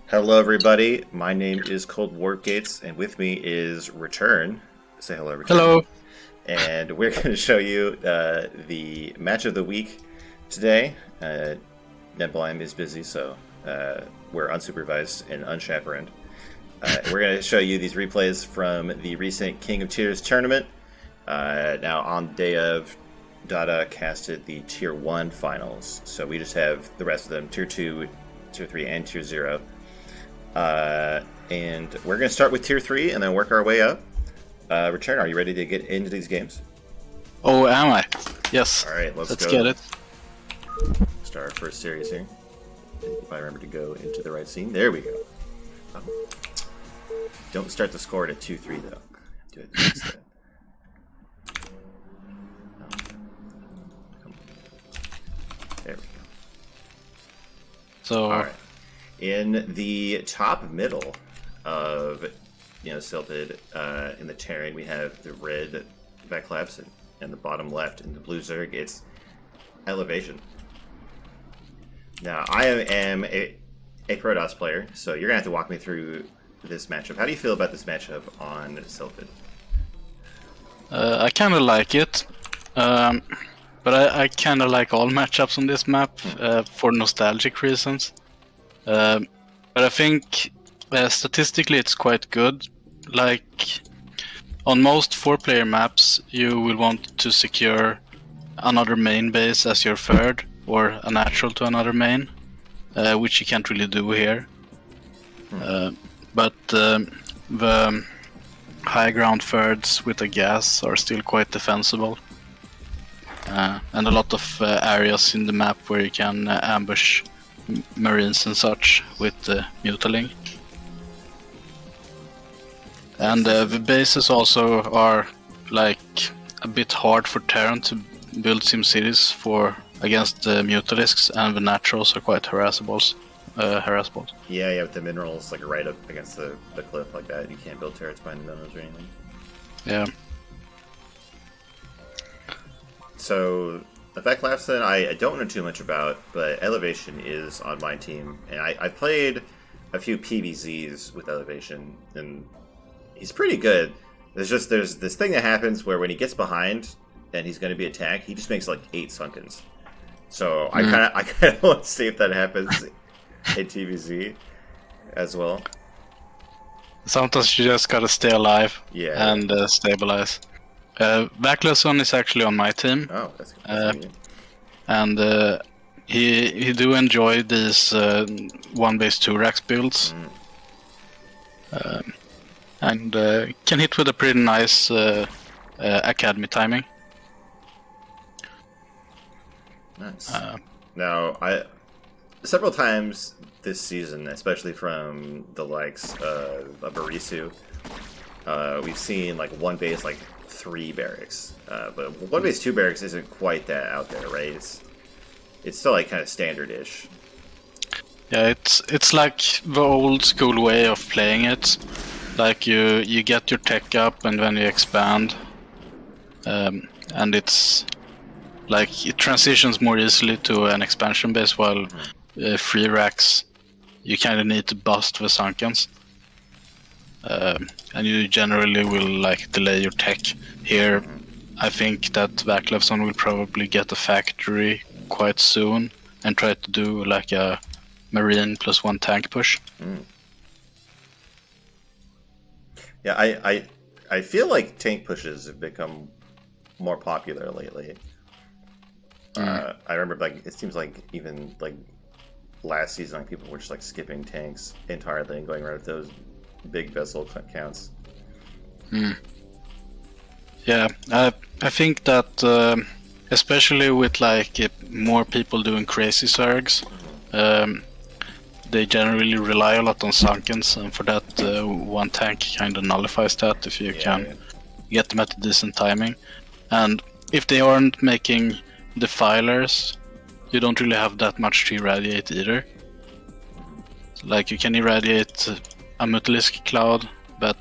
Hello, everybody. My name is Cold War Gates, and with me is Return. Say hello, Return. Hello. And we're going to show you the match of the week today. Nebulime is busy, so we're unsupervised and unchaperoned. We're going to show you these replays from the recent King of Tiers tournament. Now, on the day of, Dada casted the Tier 1 finals, so we just have the rest of them, Tier 2, Tier 3, and Tier 0. And we're going to start with Tier 3 and then work our way up. Return, are you ready to get into these games? Oh, am I? Yes. All right, let's go. Get it. Start our first series here. If I remember to go into the right scene. There we go. Don't start the score at 2-3, though. Do it instead. There we go. So, all right. In the top middle of Silted, in the terrain, we have the red Vaclavson, and the bottom left in the blue Zerg, it's Elevation. Now, I am a Protoss player, so you're going to have to walk me through this matchup. How do you feel about this matchup on Silted? I kind of like it, but I kind of like all matchups on this map for nostalgic reasons. But I think statistically it's quite good. Like, on most 4-player maps, you will want to secure another main base as your third, or a natural to another main, which you can't really do here. But the high ground thirds with a gas are still quite defensible. And a lot of areas in the map where you can ambush marines and such with the Mutaling. And the bases also are like a bit hard for Terran to build sim cities for against the Mutalisks, and the naturals are quite harassable. Yeah, you have the minerals like right up against the cliff like that. You can't build turrets behind the minerals or anything. Yeah. So the Vaclavson, I don't know too much about, but Elevation is on my team, and I played a few PvZs with Elevation, and he's pretty good. There's this thing that happens where when he gets behind and he's going to be attacked, he just makes like 8 sunkens. So I kind of want to see if that happens in TvZ as well. Sometimes you just gotta stay alive, and stabilize. Vaclavson is actually on my team. Oh, that's good. And he do enjoy these 1 base 2 racks builds. And can hit with a pretty nice academy timing. Nice. Now, several times this season, especially from the likes of Barisu, we've seen like 1 base, like 3 barracks. But 1 base 2 barracks isn't quite that out there, right? It's still like kind of standard-ish. Yeah, it's like the old school way of playing it. Like you get your tech up and then you expand, and it's like it transitions more easily to an expansion base, while 3 racks you kind of need to bust the sunkens, and you generally will like delay your tech. Here I think that Vaclavson will probably get a factory quite soon and try to do like a marine plus 1 tank push. Yeah, I feel like tank pushes have become more popular lately. I remember, like, it seems like even like last season, like, people were just like skipping tanks entirely and going right with those big vessel counts. Yeah, I think that especially with like more people doing crazy Zergs, they generally rely a lot on sunkens, and for that 1 tank kind of nullifies that if you can get them at a decent timing. And if they aren't making defilers, you don't really have that much to irradiate either. Like, you can irradiate a Mutalisk cloud, but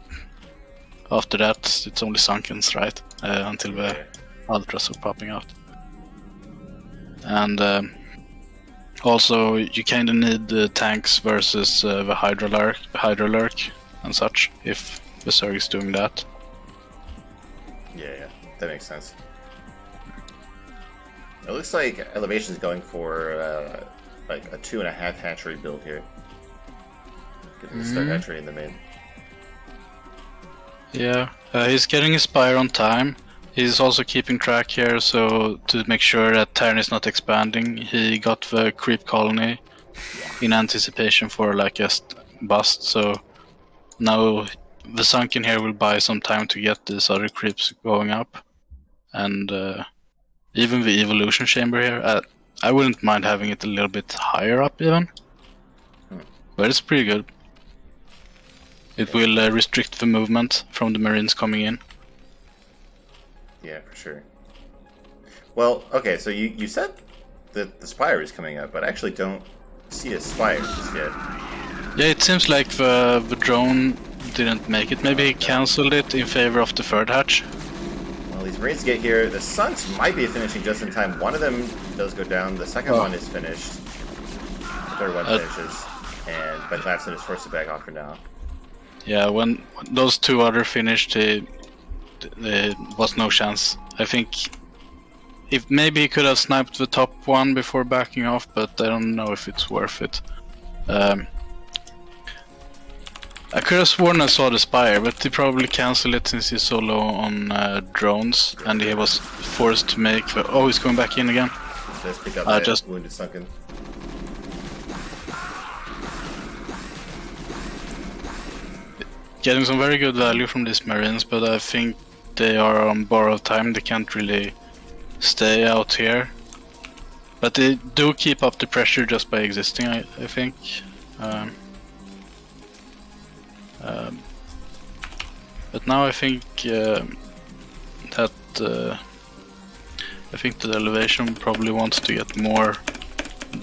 after that it's only sunkens, right? Until the ultras are popping out. And Also, you kind of need the tanks versus the Hydralurk and such if the Zerg is doing that. Yeah, that makes sense. It looks like Elevation's going for like a 2.5 hatchery build here. Getting the start hatchery in the main. Yeah, he's getting his Spire on time. He's also keeping track here, so to make sure that Terran is not expanding, he got the creep colony in anticipation for like a bust. So now the Sunken here will buy some time to get these other creeps going up, and even the evolution chamber here. I wouldn't mind having it a little bit higher up even, but it's pretty good. It will restrict the movement from the Marines coming in. Yeah, for sure. Well, okay, so you said that the Spire is coming up, but I actually don't see a Spire just yet. Yeah, it seems like the drone didn't make it. Maybe he cancelled it in favor of the third hatch. Well, these Marines get here. The Sunks might be finishing just in time. One of them does go down. The second one is finished. The third one finishes. And Vaclavson is forced to back off for now. Yeah, when those two other finished, there was no chance. I think if maybe he could have sniped the top one before backing off, but I don't know if it's worth it. I could have sworn I saw the Spire, but he probably cancelled it since he's so low on drones, and he was forced to make the... Oh, he's going back in again. Just pick up that wounded Sunken. Getting some very good value from these Marines, but I think they are on borrowed time. They can't really stay out here. But they do keep up the pressure just by existing, I think. But now I think that the elevation probably wants to get more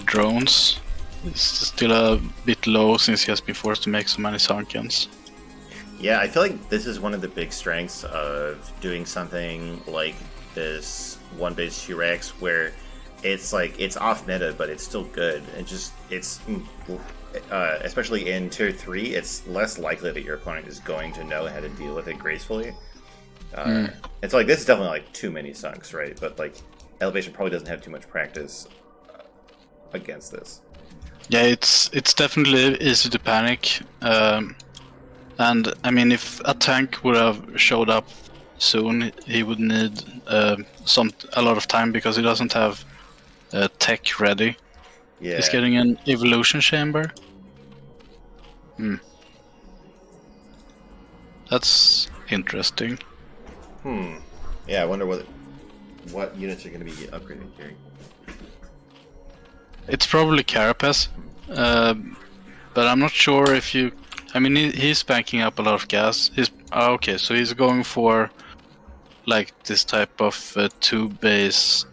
drones. It's still a bit low since he has been forced to make so many Sunkens. Yeah, I feel like this is one of the big strengths of doing something like this one base T-Rex, where it's like it's off meta, but it's still good. And just it's especially in tier 3, it's less likely that your opponent is going to know how to deal with it gracefully. It's like this is definitely like too many Sunks, right? But like Elevation probably doesn't have too much practice against this. Yeah, it's definitely easy to panic. And I mean, if a tank would have showed up soon, he would need a lot of time because he doesn't have tech ready. Yeah. He's getting an evolution chamber. That's interesting. Yeah, I wonder what units are going to be upgrading here. It's probably Carapace, but I'm not sure if you... I mean, he's banking up a lot of gas. Okay, so he's going for like this type of 2-base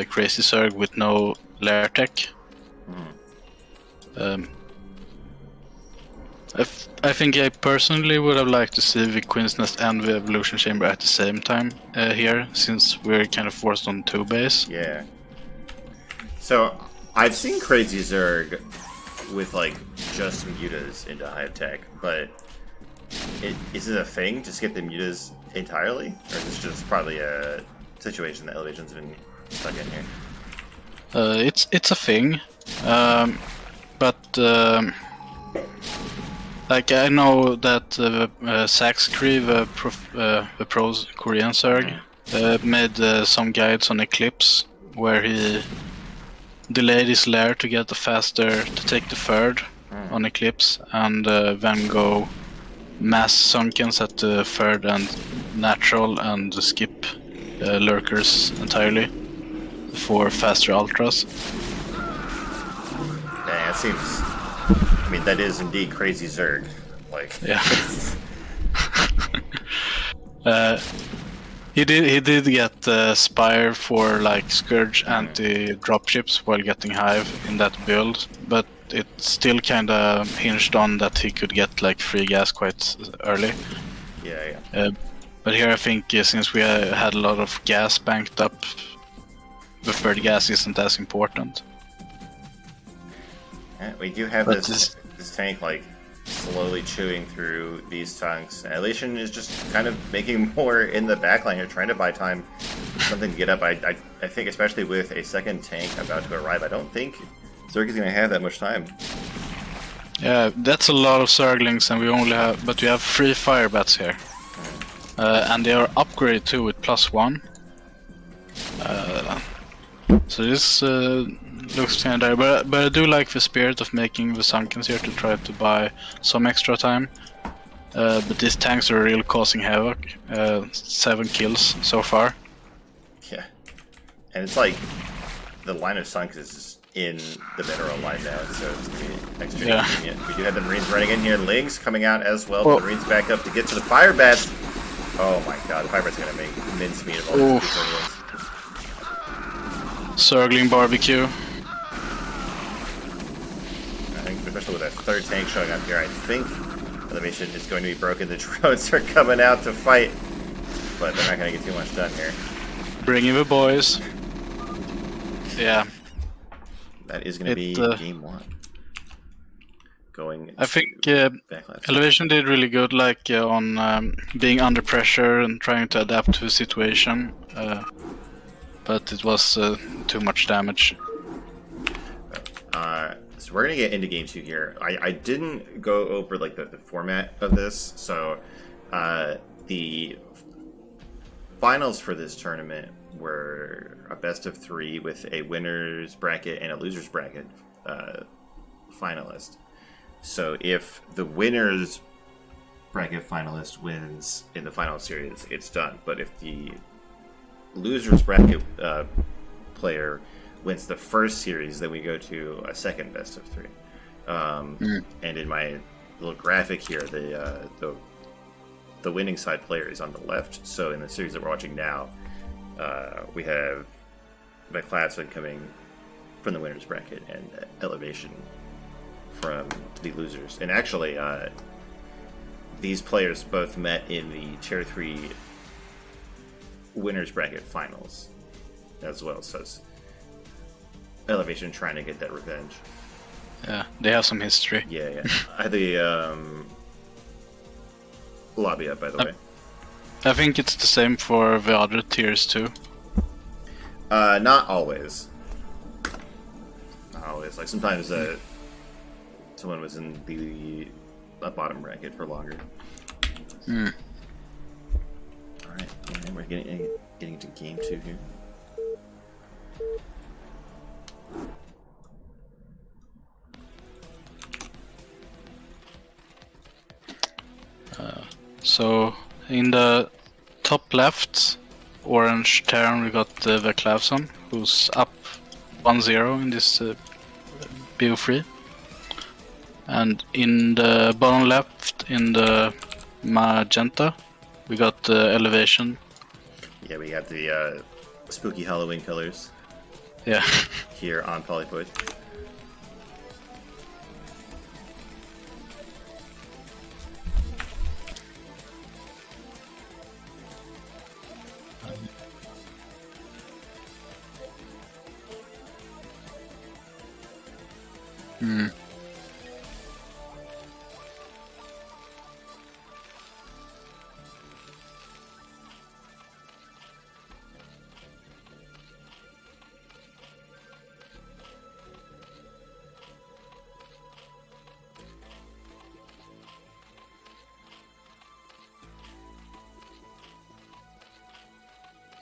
crazy Zerg with no lair tech. I think I personally would have liked to see the Queen's Nest and the Evolution Chamber at the same time here, since we're kind of forced on 2-base. Yeah. So I've seen crazy Zerg with like just mutas into high tech, but is it a thing? Just get the mutas entirely, or is this just probably a situation that Elevation's been stuck in here? It's a thing, but like I know that Saxcree, the pros Korean Zerg, made some guides on Eclipse where he delayed his lair to get to take the third on Eclipse, and then go mass Sunkens at the third and natural, and skip lurkers entirely for faster ultras. Dang, it seems... I mean, that is indeed crazy Zerg. Like... Yeah. He did get Spire for like Scourge anti-dropships while getting Hive in that build, but it still kinda hinged on that he could get like free gas quite early. Yeah. But here I think since we had a lot of gas banked up, the third gas isn't as important. Yeah, we do have But this tank like slowly chewing through these tanks. Elation is just kind of making more in the backline here, trying to buy time for something to get up. I think especially with a second tank about to arrive, I don't think Zerg is going to have that much time. Yeah, that's a lot of Zerglings, and we have 3 fire bats here. And they are upgraded too with +1. So this looks kind of dire, but I do like the spirit of making the Sunkens here to try to buy some extra time. But these tanks are really causing havoc. 7 kills so far. Yeah, and it's like the line of Sunk is just in the mineral line now, so it's going to be extra convenient. We do have the Marines running in here. Lings coming out as well. The Marines back up to get to the fire bats. Oh my god, the fire bat's going to make mincemeat of all these people. Zergling barbecue. I think, especially with that third tank showing up here, I think elevation is going to be broken. The drones are coming out to fight, but they're not going to get too much done here. Bringing the boys. Yeah. That is going to be game 1. Going. I think Elevation did really good, like on being under pressure and trying to adapt to the situation. But it was too much damage. So we're gonna get into game 2 here. I didn't go over like the format of this, so the finals for this tournament were a best of 3 with a winner's bracket and a loser's bracket finalist. So if the winner's bracket finalist wins in the final series, it's done. But if the loser's bracket player wins the first series, then we go to a second best of 3. And in my little graphic here, the winning side player is on the left. So in the series that we're watching now, we have Vaclavson coming from the winner's bracket and Elevation from the losers. And actually, these players both met in the Tier 3 winners bracket finals as well, so it's Elevation trying to get that revenge. Yeah, they have some history. Yeah. I had the lobby up, by the way. I think it's the same for the other tiers too. Not always. Not always. Like sometimes someone was in the bottom bracket for longer. Alright, and we're getting into game 2 here. So in the top left orange Terran we got Vaclavson, who's up 1-0 in this BO3. And in the bottom left, in the magenta, we got the Elevation. Yeah, we got the spooky Halloween colors. Yeah. Here on Polyfoot.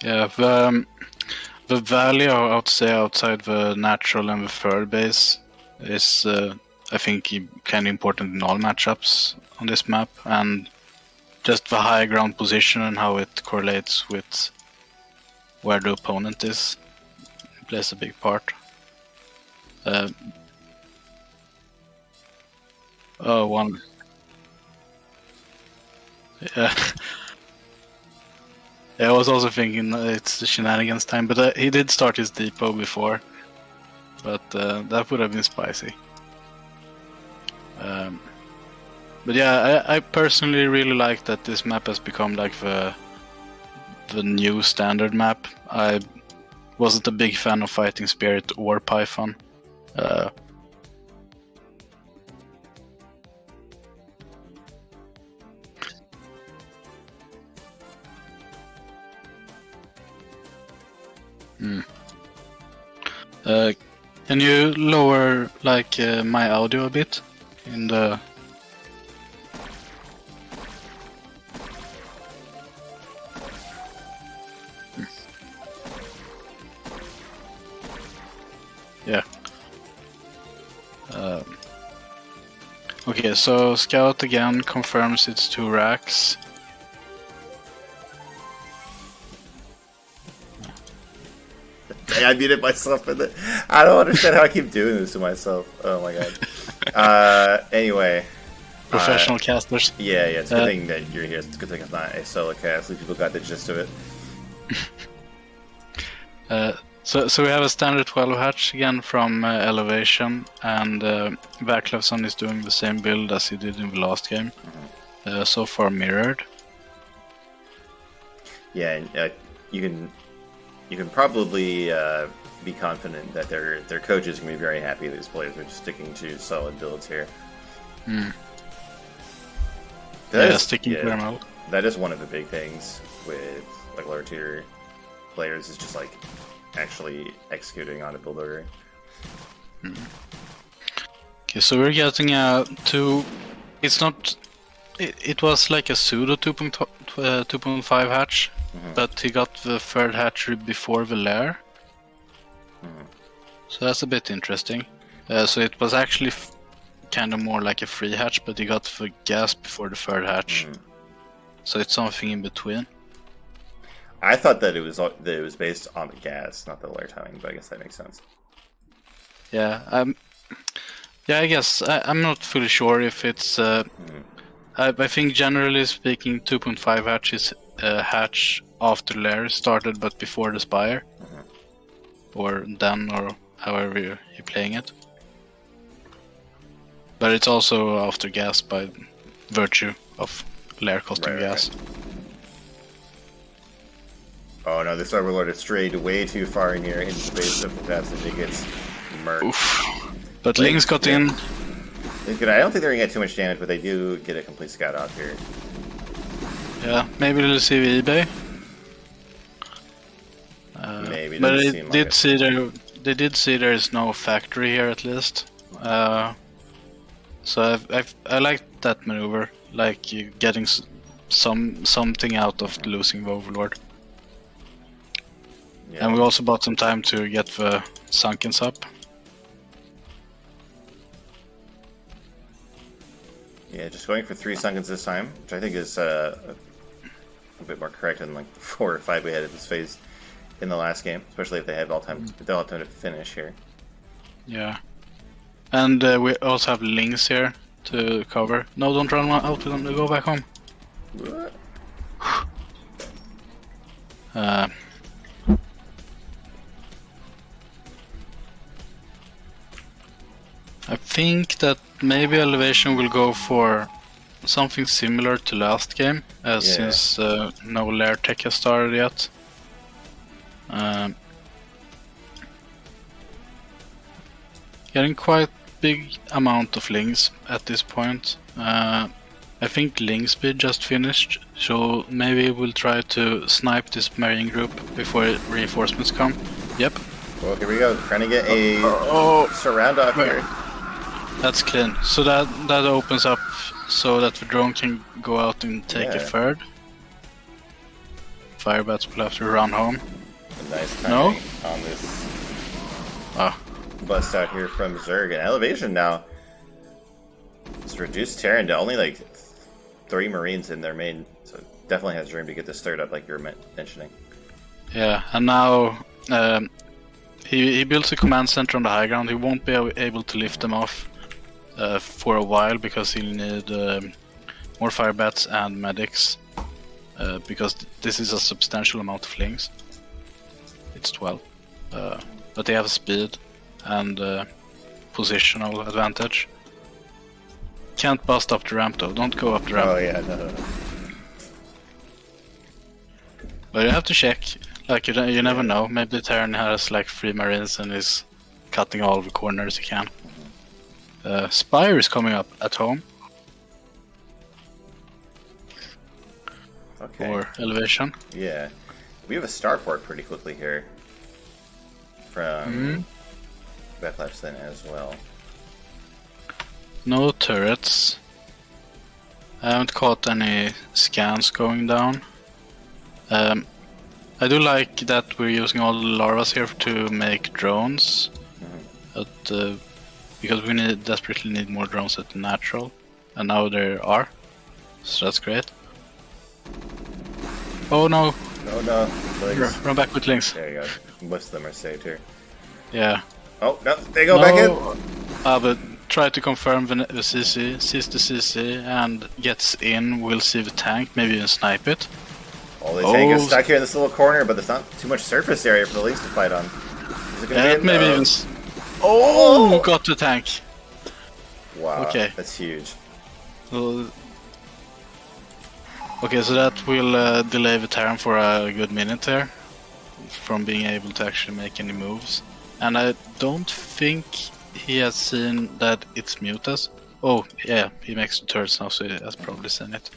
Yeah, the value, I would say, outside the natural and the third base is, I think, kind of important in all matchups on this map, and just the high ground position and how it correlates with where the opponent is plays a big part. One. Yeah. Yeah, I was also thinking it's the shenanigans time, but he did start his depot before, but that would have been spicy. But yeah, I personally really like that this map has become like the new standard map. I wasn't a big fan of Fighting Spirit or Python, Can you lower like my audio a bit in the? Yeah. Okay, so Scout again confirms it's 2 racks. I muted myself in it. I don't understand how I keep doing this to myself. Oh my god. Anyway. Professional casters. Yeah, it's a good thing that you're here. It's a good thing it's not a solo cast. At least people got the gist of it. So we have a standard 12 hatch again from Elevation, and Vaclavson is doing the same build as he did in the last game. So far mirrored. Yeah, and you can probably be confident that their coaches are going to be very happy these players are just sticking to solid builds here. Sticking to them out. That is one of the big things with like lower tier players is just like actually executing on a build order. Okay, so we're getting a 2. It's not. It was like a pseudo 2.5 hatch, but he got the 3rd hatchery before the lair. So that's a bit interesting. So it was actually kind of more like a free hatch, but he got the gas before the 3rd hatch. So it's something in between. I thought that it was based on the gas, not the lair timing, but I guess that makes sense. Yeah, I guess I'm not fully sure if it's. I think generally speaking, 2.5 hatch is hatch after lair started, but before the spire, or then, or however you're playing it. But it's also after gas by virtue of lair costing gas. Right. Oh no, this Overlord has strayed way too far near into the base of the path and it gets murked. But Lings got in. I don't think they're going to get too much damage, but they do get a complete scout off here. Yeah, maybe they'll see eBay. Maybe, but they did see there's no factory here at least. So I like that maneuver, like you getting something out of losing the Overlord. Yeah. And we also bought some time to get the Sunkens up. Yeah, just going for 3 Sunkens this time, which I think is a bit more correct than like 4 or 5 we had at this phase in the last game, especially if they have time to finish here. Yeah, and we also have Lings here to cover. No, don't run out with them. Go back home. What? I think that maybe Elevation will go for something similar to last game, since no lair tech has started yet. Getting quite big amount of Lings at this point. I think Ling speed just finished, so maybe we'll try to snipe this Marine group before reinforcements come. Yep. Well, here we go. Trying to get a surround off here. That's clean. So that opens up so that the drone can go out and take a third. Firebats will have to run home. A nice timing on this bust out here from Zerg. And Elevation now it's reduced Terran to only like 3 Marines in their main, so definitely has room to get this third up like you were mentioning. Yeah, and now he builds a command center on the high ground. He won't be able to lift them off for a while because he'll need more firebats and medics because this is a substantial amount of Lings. It's 12, but they have speed and positional advantage. Can't bust up the ramp though, don't go up the ramp. Oh yeah, no. But you have to check, like you never know, maybe Terran has like 3 Marines and is cutting all the corners he can. Spire is coming up at home. Okay. Or Elevation. Yeah. We have a starport pretty quickly here. from Vaclavson as well. No turrets. I haven't caught any scans going down. I do like that we're using all the larvas here to make drones, but because we desperately need more drones at the natural, and now there are, so that's great. Oh no! Oh no! Run back with links. There you go. Most of them are saved here. Yeah. Oh no! They go back in. But try to confirm the CC, sees the CC, and gets in. We'll see the tank, maybe even snipe it. Oh, the tank is stuck here in this little corner, but there's not too much surface area for the Leaks to fight on. Is it gonna be maybe even. Oh! Got the tank. Wow. Okay. That's huge. Okay, so that will delay the Terran for a good minute there, from being able to actually make any moves. And I don't think he has seen that it's Mutas. Oh, yeah, he makes the turrets now, so he has probably seen it.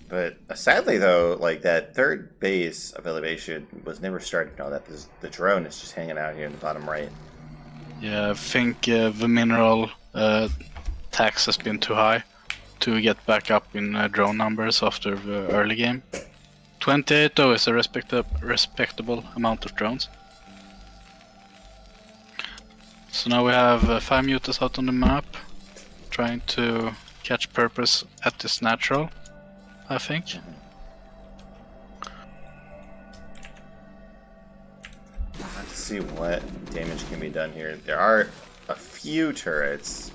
But sadly, though, like that third base of elevation was never started. No, that the drone is just hanging out here in the bottom right. Yeah, I think the mineral tax has been too high to get back up in drone numbers after the early game. 28 though is a respectable amount of drones. So now we have 5 mutas out on the map, trying to catch purpose at this natural, I think. Let's see what damage can be done here. There are a few turrets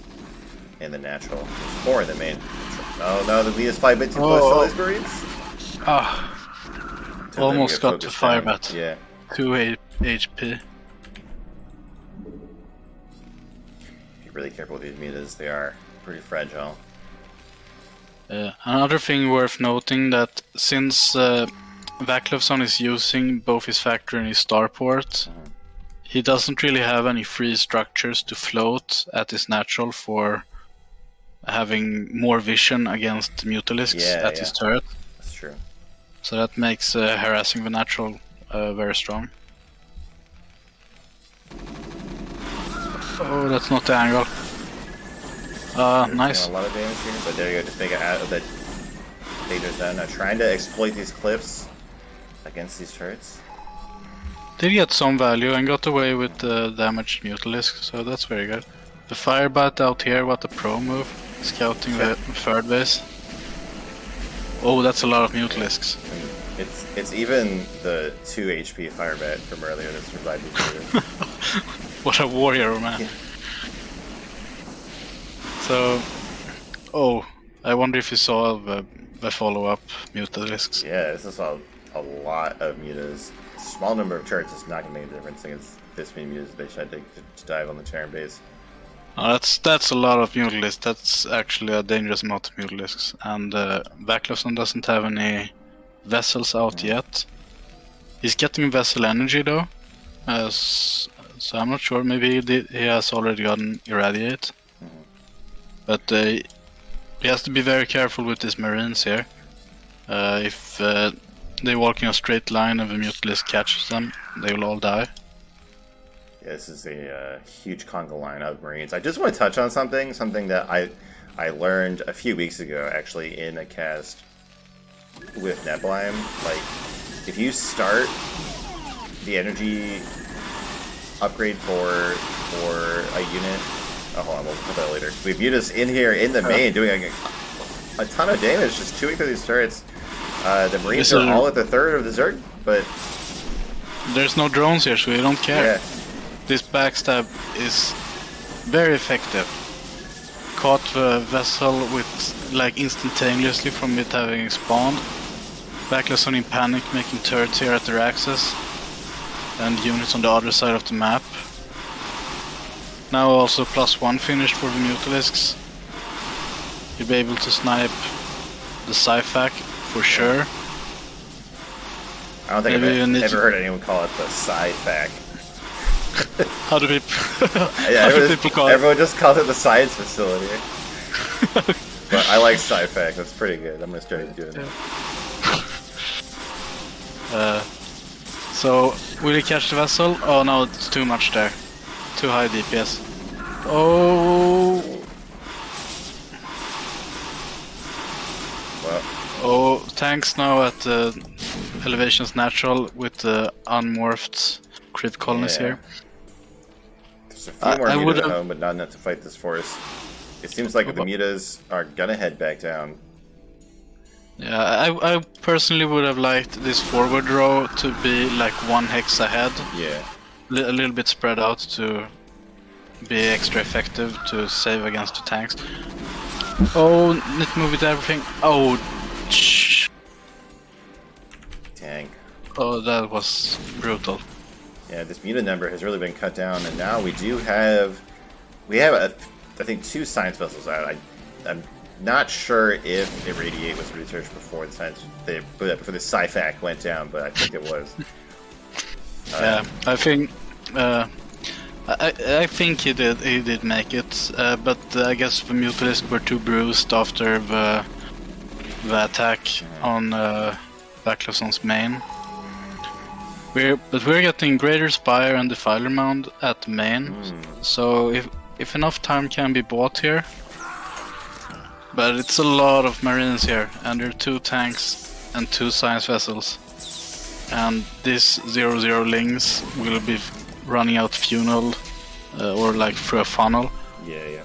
in the natural. There's 4 in the main. Oh no, the Leah is 5 bit too close to those Marines. Almost got to fire bat. Yeah. 2 HP. Be really careful with these meters. They are pretty fragile. Another thing worth noting that since Vaclavson is using both his factory and his starport, he doesn't really have any free structures to float at his natural for having more vision against Mutalisks at his turret. That's true. So that makes harassing the natural very strong. Oh, that's not the angle. Nice. A lot of damage here, but there you go. Just make it out of the danger zone. Now trying to exploit these cliffs against these turrets. Did get some value and got away with the damaged Mutalisk, so that's very good. The Firebat out here, what a pro move. Scouting the third base. Oh, that's a lot of Mutalisks. It's even the 2 HP Firebat from earlier that survived these. What a warrior, man. Yeah. So, I wonder if you saw the follow-up Mutalisks. Yeah, this is a lot of mutas. A small number of turrets is not going to make a difference against this many mutas. They tried to dive on the Terran base. Oh, that's a lot of Mutalisks. That's actually a dangerous amount of Mutalisks. And Vaclavson doesn't have any vessels out yet. He's getting vessel energy though, so I'm not sure. Maybe he has already gotten irradiate. But he has to be very careful with his marines here. If they walk in a straight line and the Mutalisk catches them, they will all die. Yeah, this is a huge conga line of marines. I just want to touch on something that I learned a few weeks ago, actually, in a cast with Neblime. Like, if you start the energy upgrade for a unit. Oh, hold on, we'll put that later. We have mutas in here in the main doing a ton of damage, just chewing through these turrets. The Marines are all at the third of the Zerg, but there's no drones here, so we don't care. Yeah. This backstab is very effective. Caught the vessel with like instantaneously from it having spawned. Vaclavson in panic, making turrets here at their axis, and units on the other side of the map. Now also +1 finished for the Mutalisks. You'll be able to snipe the Sci-Fac for sure. I don't think I've ever heard anyone call it the Sci-Fac. How do people? Everyone just calls it the science facility. But I like Sci-Fac. That's pretty good. I'm gonna start doing that. So, will he catch the vessel? Oh no, it's too much there. Too high DPS. Oh! Well, Oh, tanks now at elevations natural with the unmorphed crit colonies yeah. here. There's a few more I mutas would at have. home, but not enough to fight this force. It seems like the mutas are gonna head back down. Yeah, I personally would have liked this forward row to be like one hex ahead. Yeah. A little bit spread out to be extra effective to save against the tanks. Oh, need to move with everything. Oh, Dang. oh, that was brutal. Yeah, this muta number has really been cut down, and now we have I think 2 science vessels out. I'm not sure if Irradiate was researched before the before the Sci-Fac went down, but I think it was. Yeah, I think I think he did make it, but I guess the Mutalisk were too bruised after the attack on Vaclavson's main. But we're getting Greater Spire and Defiler Mound at the main, so if enough time can be bought here. But it's a lot of Marines here, and there are 2 tanks and 2 science vessels. And this 0-0 Lings will be running out funnel, or like through a funnel. Yeah.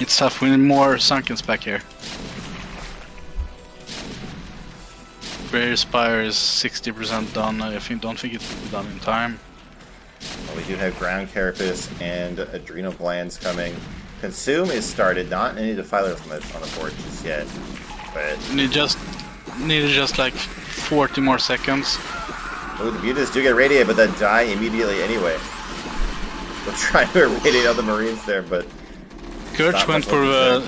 It's tough. We need more Sunkens back here. Greater Spire is 60% done. I don't think it will be done in time. Well, we do have Ground Carapace and Adrenal Glands coming. Consume is started, not any defilers on the board just yet. But needed just like 40 more seconds. oh, the mutas do get radiated, but then die immediately anyway. We're trying to irradiate all the Marines there, but Kurtz went for the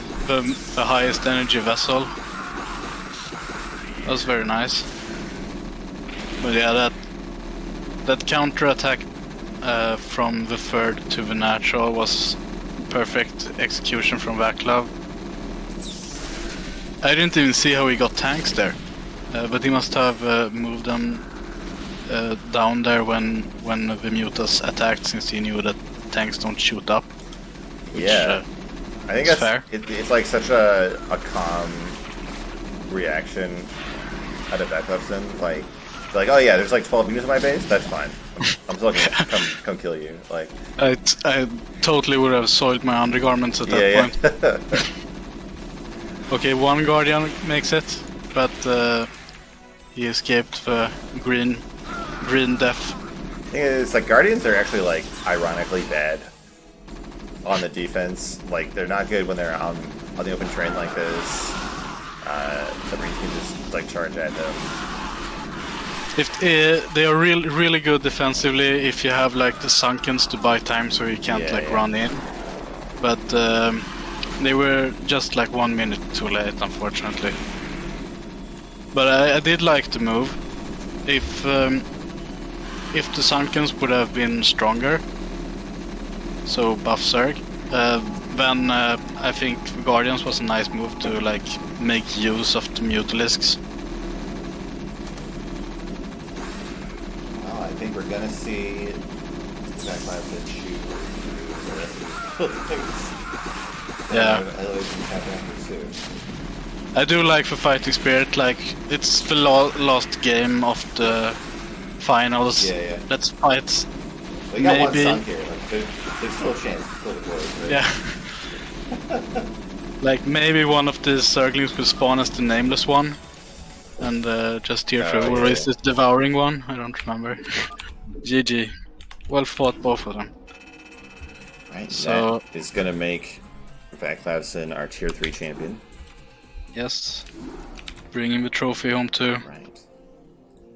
highest energy vessel. That was very nice. But yeah, that counter attack from the 3rd to the natural was perfect execution from Vaclav. I didn't even see how he got tanks there, but he must have moved them down there when the mutas attacked, since he knew that tanks don't shoot up. Which, yeah, I think that's fair. It's like such a calm reaction out of Vaclavson. Like, oh yeah, there's like 12 units in my base. That's fine. I'm still gonna come kill you. Like, I totally would have soiled my undergarments at that point. Okay, 1 Guardian makes it, but he escaped the green death. It's like Guardians are actually like ironically bad on the defense. Like, they're not good when they're on the open terrain like this. The Marines can just like charge at them. If they are really good defensively if you have like the Sunkens to buy time so you can't run in. But they were just like 1 minute too late, unfortunately. But I did like the move. If the Sunkens would have been stronger, so buff Zerg, then I think Guardians was a nice move to like make use of the Mutalisks. Well, I think we're gonna see Vaclavson shoot the rest of the things. Yeah. Otherwise, we have to soon. I do like the fighting spirit. Like, it's the last game of the finals. Yeah. Let's fight. We got maybe. one sunk here. Like, there's still a chance to kill the boys, right? Yeah. Like, maybe one of the Zerglings will spawn as the nameless one. And just tear through. Or is this devouring one? I don't remember. GG. Well fought, both of them. Right, so that is gonna make Vaclavson our tier 3 champion. Yes. Bringing the trophy home to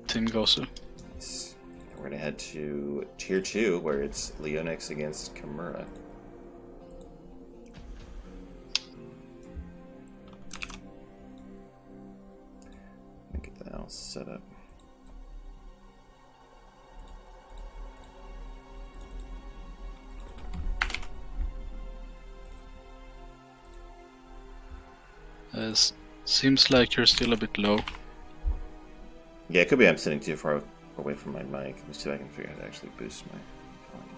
Team Gosu. Nice. We're gonna head to tier 2, where it's Leonix against Kimura. Get that all set up. Seems like you're still a bit low. Yeah, it could be I'm sitting too far away from my mic. Let me see if I can figure out how to actually boost my volume.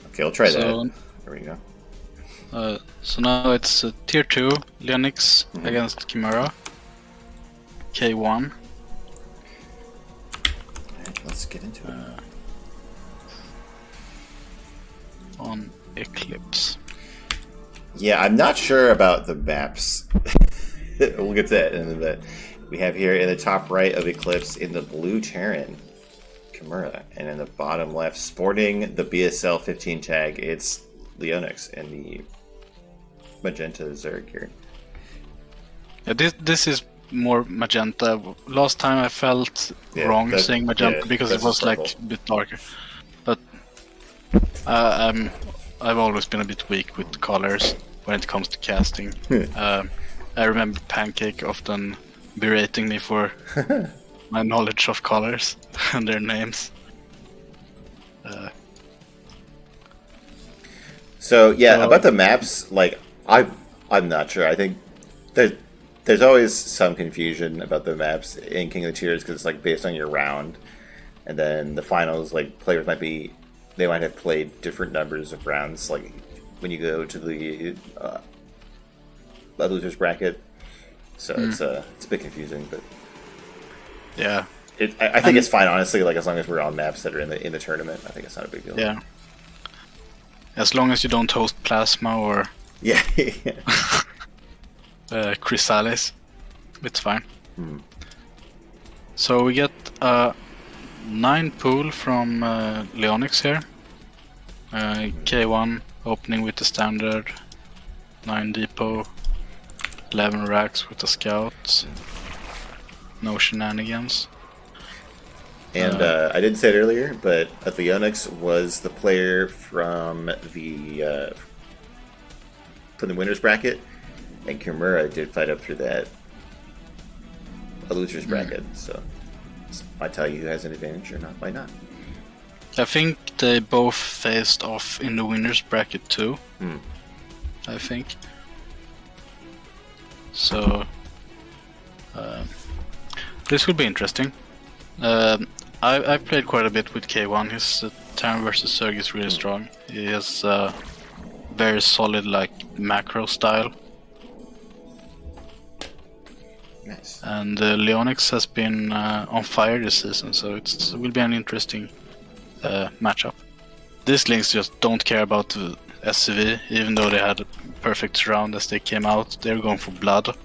Okay, I'll try that. There we go. So now it's Tier 2 Leonix against Chimera. K1. Alright, let's get into it. On Eclipse. Yeah, I'm not sure about the maps. We'll get to that in a bit. We have here in the top right of Eclipse in the blue Terran, Chimera, and in the bottom left, sporting the BSL 15 tag, it's Leonix and the magenta Zerg here. Yeah, this is more magenta. Last time I felt wrong saying magenta because it was like a bit darker. But I've always been a bit weak with colors when it comes to casting. I remember Pancake often berating me for my knowledge of colors and their names. So about the maps, like I'm not sure. I think there's always some confusion about the maps in King of the Tiers because it's like based on your round, and then the finals, like players might have played different numbers of rounds. Like when you go to the losers bracket, so it's a bit confusing, but yeah, I think it's fine honestly. Like as long as we're on maps that are in the tournament, I think it's not a big deal. Yeah, as long as you don't host Plasma or Chrysalis, it's fine. So we get 9 pool from Leonix here. K1 opening with the standard, 9 depot, 11 racks with the scouts. No shenanigans. And I didn't say it earlier, but Leonix was the player from the winners bracket, and Chimera did fight up through that losers bracket. So might tell you who has an advantage or not. Might not. I think they both faced off in the winners bracket too. I think. So this will be interesting. I played quite a bit with K1. His Terran versus Zerg is really strong. He has very solid like macro style. Nice. And Leonix has been on fire this season, so it will be an interesting matchup. These links just don't care about the SCV, even though they had a perfect round as they came out. They're going for blood.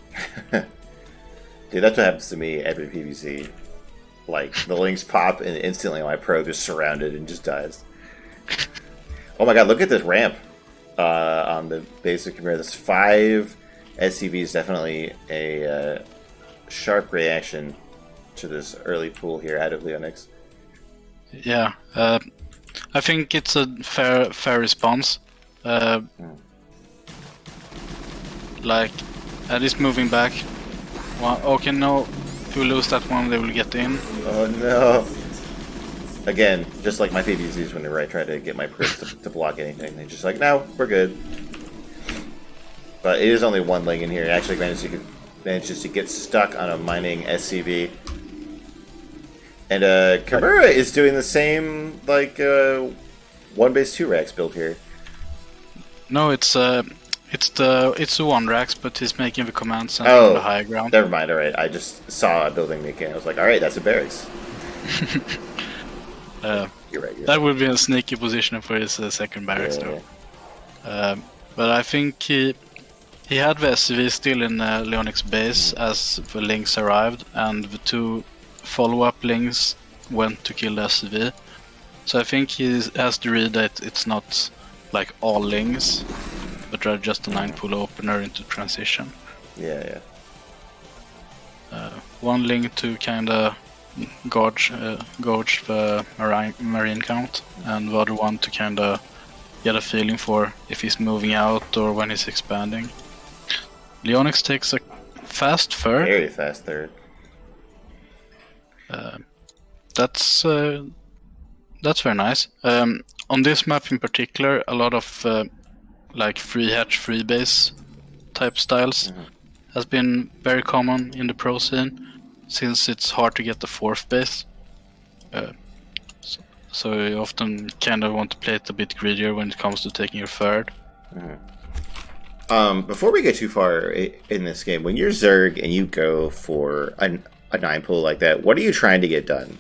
Dude, that's what happens to me every PvC. Like, the links pop and instantly my probe is surrounded and just dies. Oh my god, look at this ramp on the basic Chimera. This 5 SCV is definitely a sharp reaction to this early pool here out of Leonix. Yeah, I think it's a fair response. Like, at least moving back. Well, okay, no, if we lose that one, they will get in. Oh no! Again, just like my PvZs whenever I try to get my Prips to block anything, they're just like, no, we're good. But it is only one ling in here. It actually manages to get stuck on a mining SCV. And Chimera is doing the same, like, 1 base 2 racks build here. No, it's the 1 racks, but he's making the command center on the higher ground. Never mind, alright. I just saw a building making. I was like, alright, that's a barracks. You're right. That would be a sneaky position for his second barracks, though. But I think he had the SCV still in Leonix base as the links arrived, and the 2 follow-up links went to kill the SCV. So I think he has to read that it's not like all links, but rather just a 9 pool opener into transition. Yeah. 1 link to kinda gauge the marine count, and the other one to kinda get a feeling for if he's moving out or when he's expanding. Leonix takes a fast third. Very fast third. That's very nice. On this map in particular, a lot of like free hatch, free base type styles has been very common in the pro scene, since it's hard to get the fourth base. So you often kind of want to play it a bit greedier when it comes to taking your third. Before we get too far in this game, when you're Zerg and you go for a 9 pull like that, what are you trying to get done?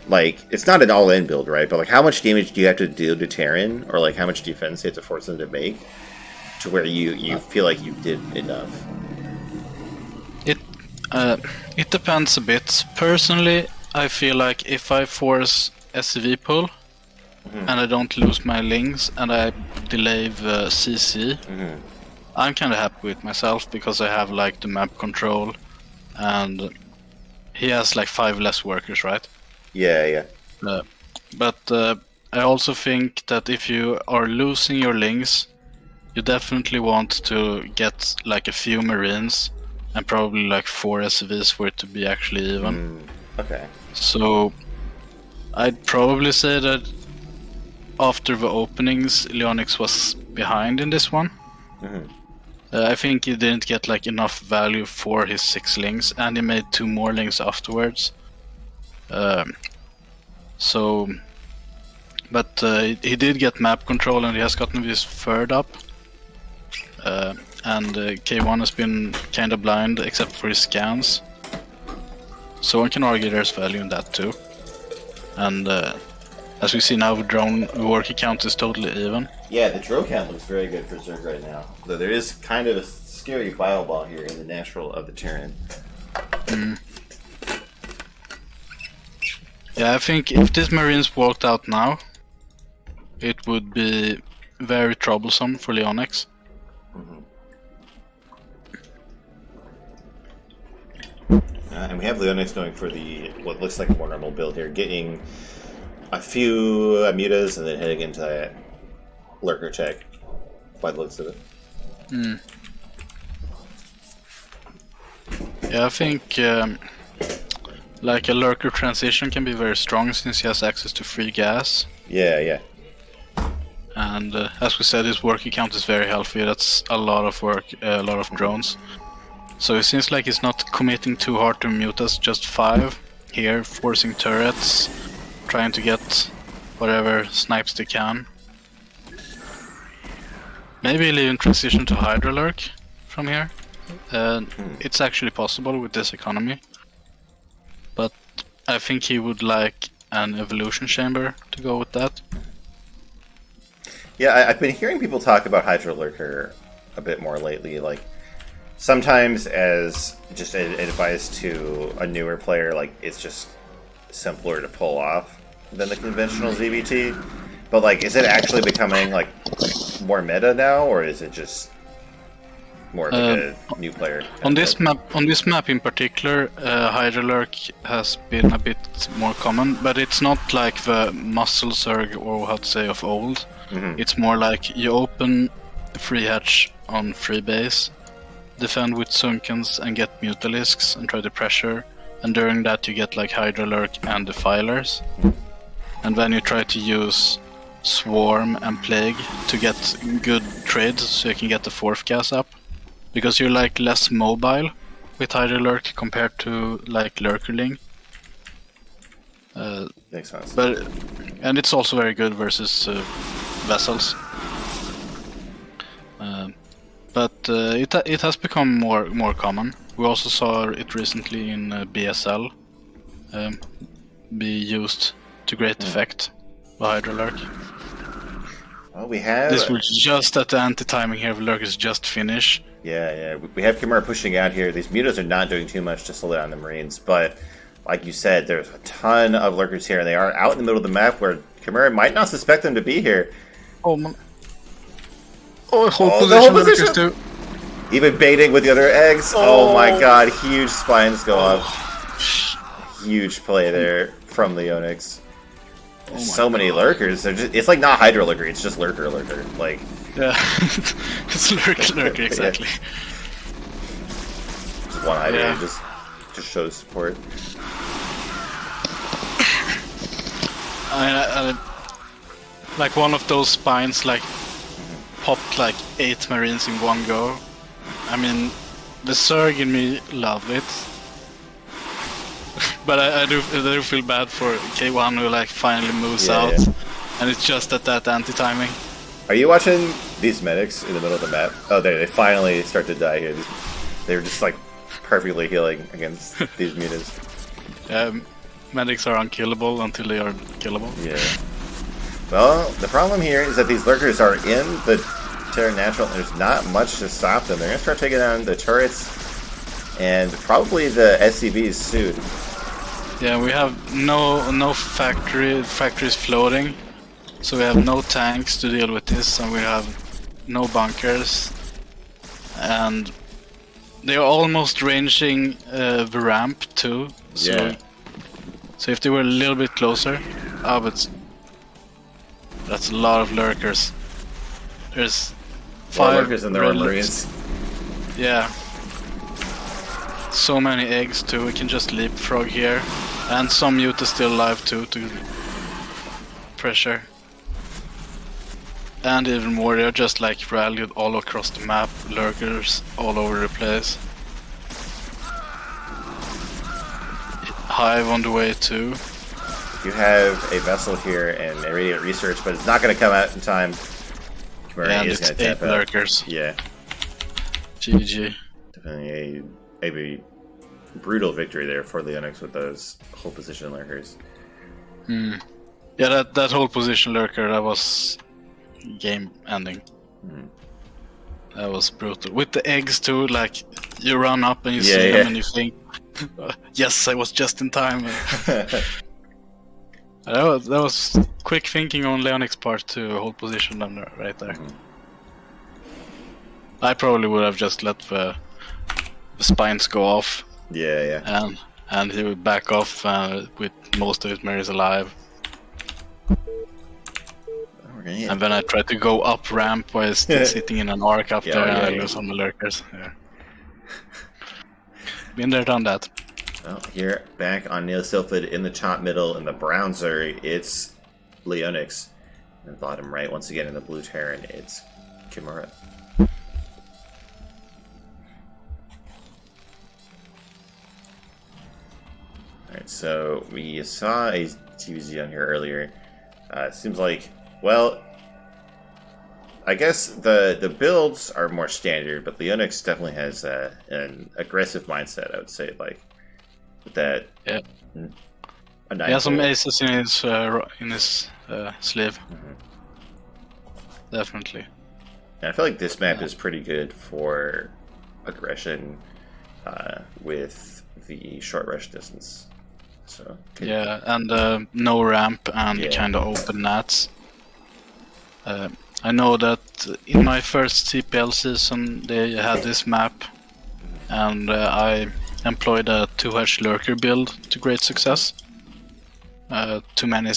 Like, it's not an all-in build, right? But like, how much damage do you have to deal to Terran, or like how much defense you have to force them to make to where you feel like you did enough? It depends a bit. Personally, I feel like if I force SCV pull and I don't lose my links and I delay the CC, I'm kind of happy with myself, because I have like the map control and he has like 5 less workers, right? Yeah. But I also think that if you are losing your links, you definitely want to get like a few Marines and probably like 4 SCVs for it to be actually even. Okay. So I'd probably say that after the openings, Leonix was behind in this one. I think he didn't get like enough value for his 6 links, and he made 2 more links afterwards. But he did get map control, and he has gotten his third up. And K1 has been kind of blind except for his scans. So one can argue there's value in that too. And as we see now, the drone worker count is totally even. Yeah, the drone count looks very good for Zerg right now. Though there is kind of a scary fireball here in the natural of the Terran. Yeah, I think if these Marines walked out now, it would be very troublesome for Leonix. And we have Leonix going for what looks like a more normal build here, getting a few mutas and then heading into that lurker tech by the looks of it. Yeah, I think like a lurker transition can be very strong, since he has access to free gas. Yeah. And as we said, his worker count is very healthy. That's a lot of work, a lot of drones. So it seems like he's not committing too hard to mutas, just 5 here, forcing turrets, trying to get whatever snipes they can. Maybe he'll even transition to Hydra Lurk from here. It's actually possible with this economy. But I think he would like an evolution chamber to go with that. Yeah, I've been hearing people talk about Hydra Lurker a bit more lately. Like, sometimes as just advice to a newer player, like, it's just simpler to pull off than the conventional ZVT. But like, is it actually becoming like more meta now, or is it just more of a new player? On this map in particular, Hydra Lurk has been a bit more common, but it's not like the muscle Zerg, or how to say, of old. It's more like you open a free hatch on free base, defend with Sunkens and get Mutalisks and try to pressure, and during that you get like Hydra Lurk and Defilers. And then you try to use Swarm and Plague to get good trades so you can get the 4th gas up. Because you're like less mobile with Hydra Lurk compared to like Lurkerling. Makes sense. And it's also very good versus vessels. But it has become more common. We also saw it recently in BSL be used to great effect by Hydra Lurk. Well, we have... This was just at the anti-timing here. Lurk is just finished. Yeah. We have Chimera pushing out here. These mutas are not doing too much to slow down the Marines, but like you said, there's a ton of lurkers here, and they are out in the middle of the map where Chimera might not suspect them to be here. Oh, man. Oh, whole position too. Even baiting with the other eggs. Oh my god, huge spines go up. Huge play there from Leonix. So many lurkers. It's like not Hydra Lurker, it's just Lurker. Like, yeah, it's Lurker, exactly. Yeah. one eye Yeah. just shows support. Like one of those spines like popped like 8 Marines in one go. I mean, the Zerg in me love it. But I do feel bad for K1 who like finally moves out. Yeah. And it's just at that anti-timing. Are you watching these medics in the middle of the map? Oh, they finally start to die here. They're just like perfectly healing against these mutants. Medics are unkillable until they are killable. Yeah. Well, the problem here is that these lurkers are in the Terra Natural, and there's not much to stop them. They're going to start taking down the turrets and probably the SCVs soon. Yeah, we have no factories floating, so we have no tanks to deal with this, and we have no bunkers, and they are almost ranging the ramp too. So, Yeah. So if they were a little bit closer, but that's a lot of lurkers. There's 5 lurkers and there are Marines. Yeah. So many eggs too, we can just leapfrog here. And some mute is still alive too to pressure. And even more, they're just like rallied all across the map, lurkers all over the place. Hive on the way too. You have a vessel here and irradiate research, but it's not going to come out in time. And it's 8 lurkers. Yeah. GG. Definitely a brutal victory there for Leonix with those whole position lurkers. Yeah, that whole position lurker, that was game ending. That was brutal. With the eggs too, like you run up and you see them and you think, yes, I was just in time. That was quick thinking on Leonix part to hold position them right there. I probably would have just let the spines go off. Yeah. And he would back off with most of his Marines alive. And then I tried to go up ramp while still sitting in an arc up there and I lose on the lurkers. Yeah. Been there, done that. Well, here, back on Neil Silphid in the top middle in the brown Zerg, it's Leonix. And bottom right, once again in the blue Terran, it's Kimura. Alright, so we saw a TVZ on here earlier. Seems like, well, I guess the builds are more standard, but Leonix definitely has an aggressive mindset, I would say, like, with that. Yeah. He has some aces in his sleeve. Definitely. And I feel like this map is pretty good for aggression with the short rush distance. So yeah, and no ramp and kind of open nats. I know that in my first CPL season they had this map, and I employed a 2-hedge lurker build to great success. Too many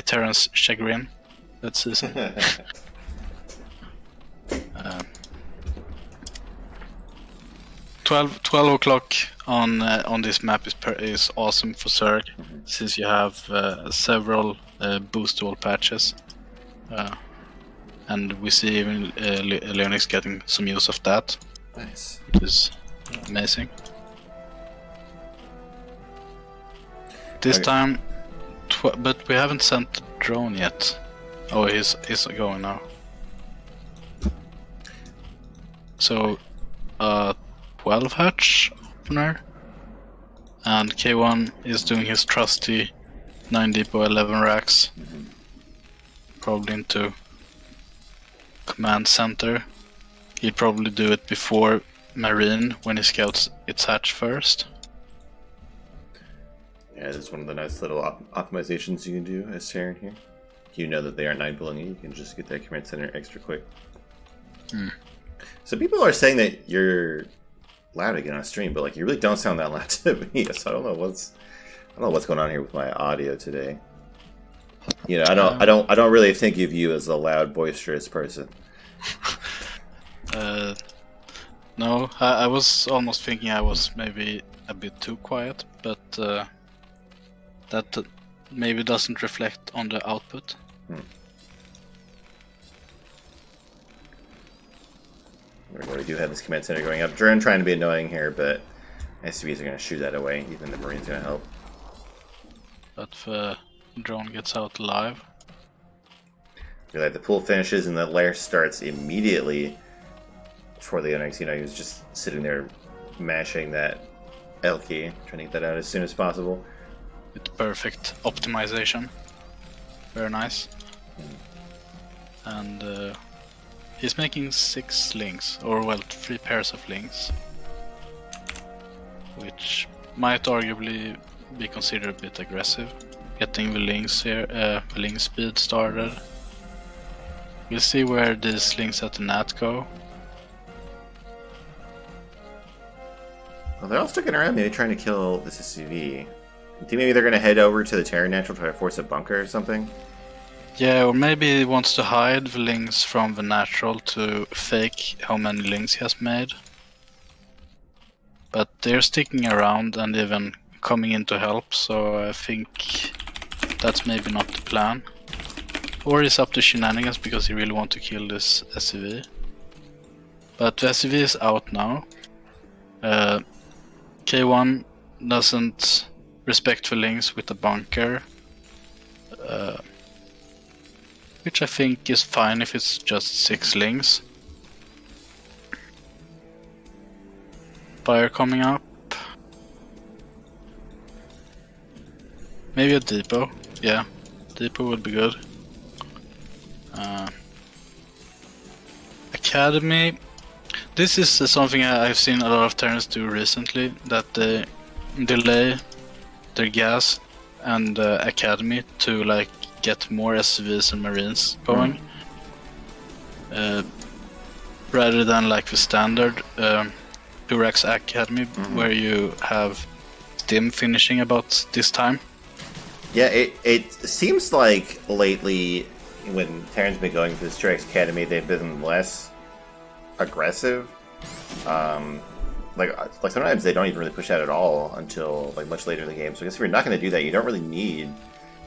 Terrans chagrin that season. 12 o'clock on this map is awesome for Zerg, since you have several boost wall patches, and we see even Leonix getting some use of that. Nice. Which is amazing. This time, but we haven't sent the drone yet. Oh, he's going now. So, 12 hatch opener, and K1 is doing his trusty 9 depot 11 racks, probably into command center. He'll probably do it before Marine when he scouts its hatch first. Yeah, this is one of the nice little optimizations you can do as Terran here. You know that they are 9-billing you can just get that command center extra quick. So people are saying that you're loud again on stream, but like you really don't sound that loud to me. So I don't know what's going on here with my audio today. You know, I don't really think of you as a loud, boisterous person. No, I was almost thinking I was maybe a bit too quiet, but that maybe doesn't reflect on the output. We do have this command center going up. Drone trying to be annoying here, but SCVs are going to shoot that away. Even the Marine's going to help. But the drone gets out alive. Like the pool finishes and the lair starts immediately for the Leonix. You know, he was just sitting there mashing that L key, trying to get that out as soon as possible. With perfect optimization. Very nice. And he's making 6 links, or well, 3 pairs of links. Which might arguably be considered a bit aggressive. Getting the links here, the link speed started. We'll see where these links at the NAT go. Well, they're all sticking around, maybe trying to kill this SCV. I think maybe they're going to head over to the Terra Natural, try to force a bunker or something. Yeah, or maybe he wants to hide the links from the natural to fake how many links he has made. But they're sticking around and even coming in to help, so I think that's maybe not the plan. Or he's up to shenanigans because he really wants to kill this SCV. But the SCV is out now. K1 doesn't respect the links with the bunker. Which I think is fine if it's just 6 links. Fire coming up. Maybe a depot. Yeah, depot would be good. Academy. This is something I've seen a lot of Terrans do recently, that they delay their gas and Academy to like get more SCVs and Marines going. Rather than like the standard Durax Academy where you have Dim finishing about this time. Yeah, it seems like lately when Terran's been going for this Durax Academy, they've been less aggressive. Like sometimes they don't even really push out at all until like much later in the game. So I guess if you're not going to do that, you don't really need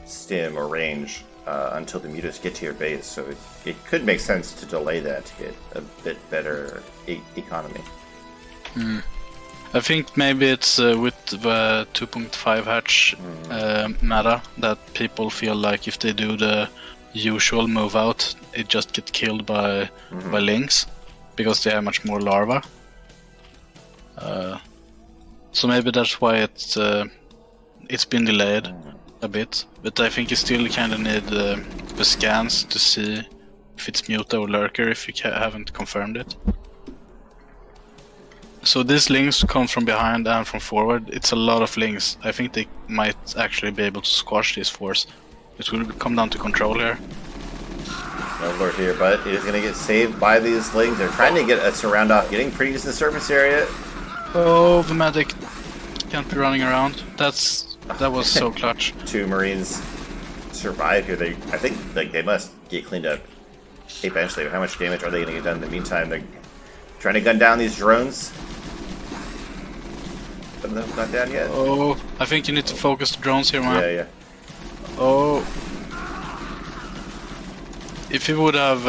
stim or range until the mutas get to your base. So it could make sense to delay that to get a bit better economy. I think maybe it's with the 2.5 hatch meta that people feel like if they do the usual move out, it just gets killed by links because they have much more larva. So maybe that's why it's been delayed a bit, but I think you still kind of need the scans to see if it's Muta or Lurker if you haven't confirmed it. So these links come from behind and from forward. It's a lot of links. I think they might actually be able to squash this force. It will come down to control here. No lord here, but it is going to get saved by these links. They're trying to get a surround off, getting pretty to the surface area. Oh, the medic can't be running around. That was so clutch. 2 Marines survive here. I think like they must get cleaned up eventually. How much damage are they going to get done in the meantime? They're trying to gun down these drones. Some of them not down yet. Oh, I think you need to focus the drones here, man. Yeah. Oh. If you would have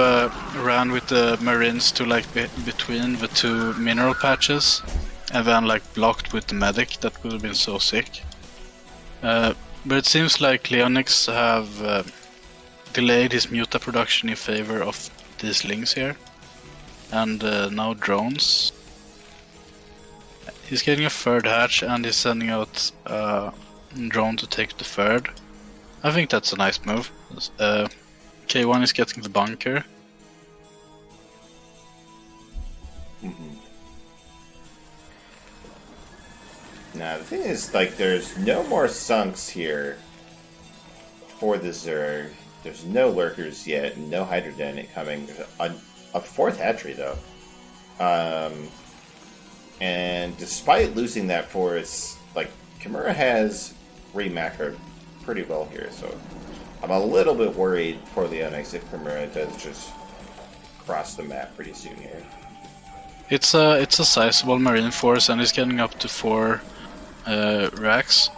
ran with the Marines to like between the 2 mineral patches and then like blocked with the medic, that would have been so sick. But it seems like Leonix have delayed his Muta production in favor of these links here. And now drones. He's getting a 3rd hatch and he's sending out a drone to take the 3rd. I think that's a nice move. K1 is getting the bunker. Now the thing is, like, there's no more sunks here for the Zerg. There's no lurkers yet, no hydrogen coming. There's a 4th hatchery though. And despite losing that force, like, Kimura has re-macroed pretty well here, so I'm a little bit worried for Leonix if Kimura does just cross the map pretty soon here. It's a sizable marine force, and it's getting up to 4 racks.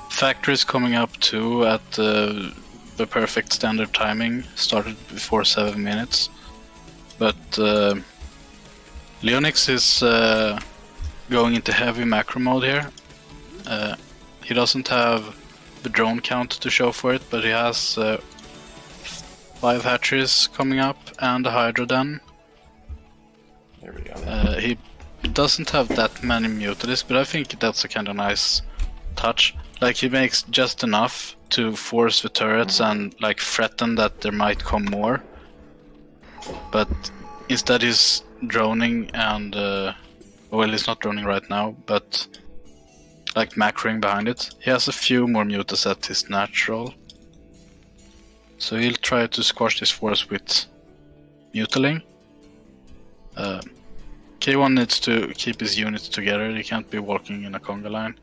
Factory's coming up too at the perfect standard timing. Started before 7 minutes, but Leonix is going into heavy macro mode here. He doesn't have the drone count to show for it, but he has 5 hatcheries coming up and a hydro den. There we go. He doesn't have that many mutilies, but I think that's a kind of nice touch. Like, he makes just enough to force the turrets and like threaten that there might come more. But instead he's droning and well, he's not droning right now, but like macroing behind it. He has a few more mutas at his natural, so he'll try to squash this force with mutiling. K1 needs to keep his units together. He can't be walking in a conga line.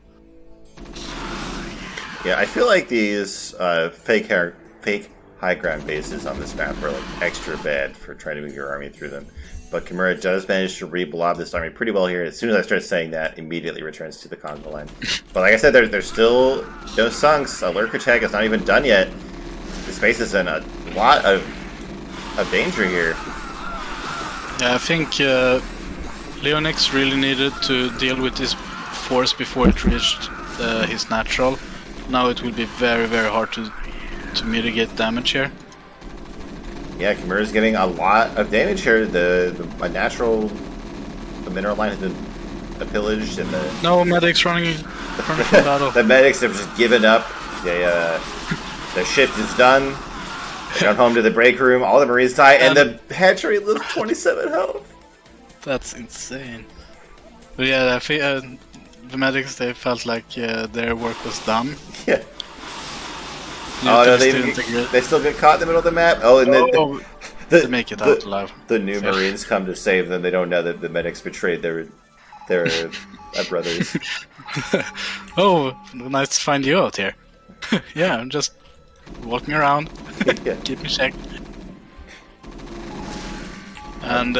Yeah, I feel like these fake high ground bases on this map are like extra bad for trying to move your army through them. But Kimura does manage to re-blob this army pretty well here. As soon as I start saying that, immediately returns to the conga line. But like I said, there's still no sunks. A lurker tag is not even done yet. This base is in a lot of danger here. Yeah, I think Leonix really needed to deal with this force before it reached his natural. Now it will be very, very hard to mitigate damage here. Yeah, Kimura's getting a lot of damage here. The mineral line has been pillaged, and no medics running from battle. The medics have just given up. Their shift is done. They got home to the break room. All the Marines die, and the hatchery lives 27 health. That's insane. But yeah, I think the medics, they felt like their work was done. Yeah. Oh no, they still get caught in the middle of the map. Oh, and they make it out alive. The new Marines come to save them. They don't know that the medics betrayed their brothers. Oh, nice to find you out here. Yeah, I'm just walking around. Yeah. Keep me checked. And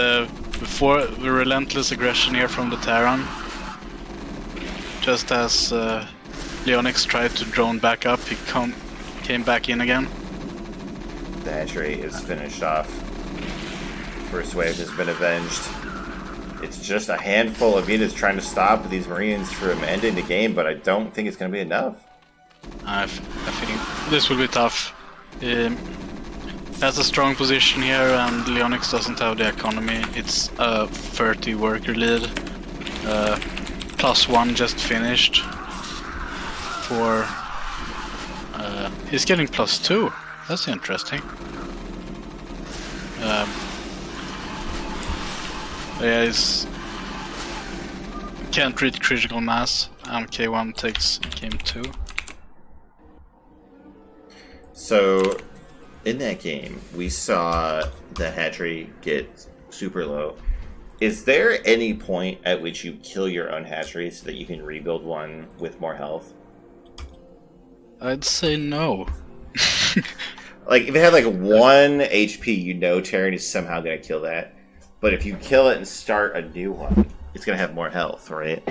before the relentless aggression here from the Terran, just as Leonix tried to drone back up, he came back in again. The hatchery is finished off. First wave has been avenged. It's just a handful of units trying to stop these Marines from ending the game, but I don't think it's going to be enough. I think this will be tough. That's a strong position here, and Leonix doesn't have the economy. It's a 30 worker lead. +1 just finished. For he's getting +2. That's interesting. Yeah, he's can't reach critical mass, and K1 takes game 2. So, in that game, we saw the hatchery get super low. Is there any point at which you kill your own hatchery so that you can rebuild one with more health? I'd say no. Like, if it had like 1 HP, you know Terran is somehow going to kill that. But if you kill it and start a new one, it's going to have more health, right?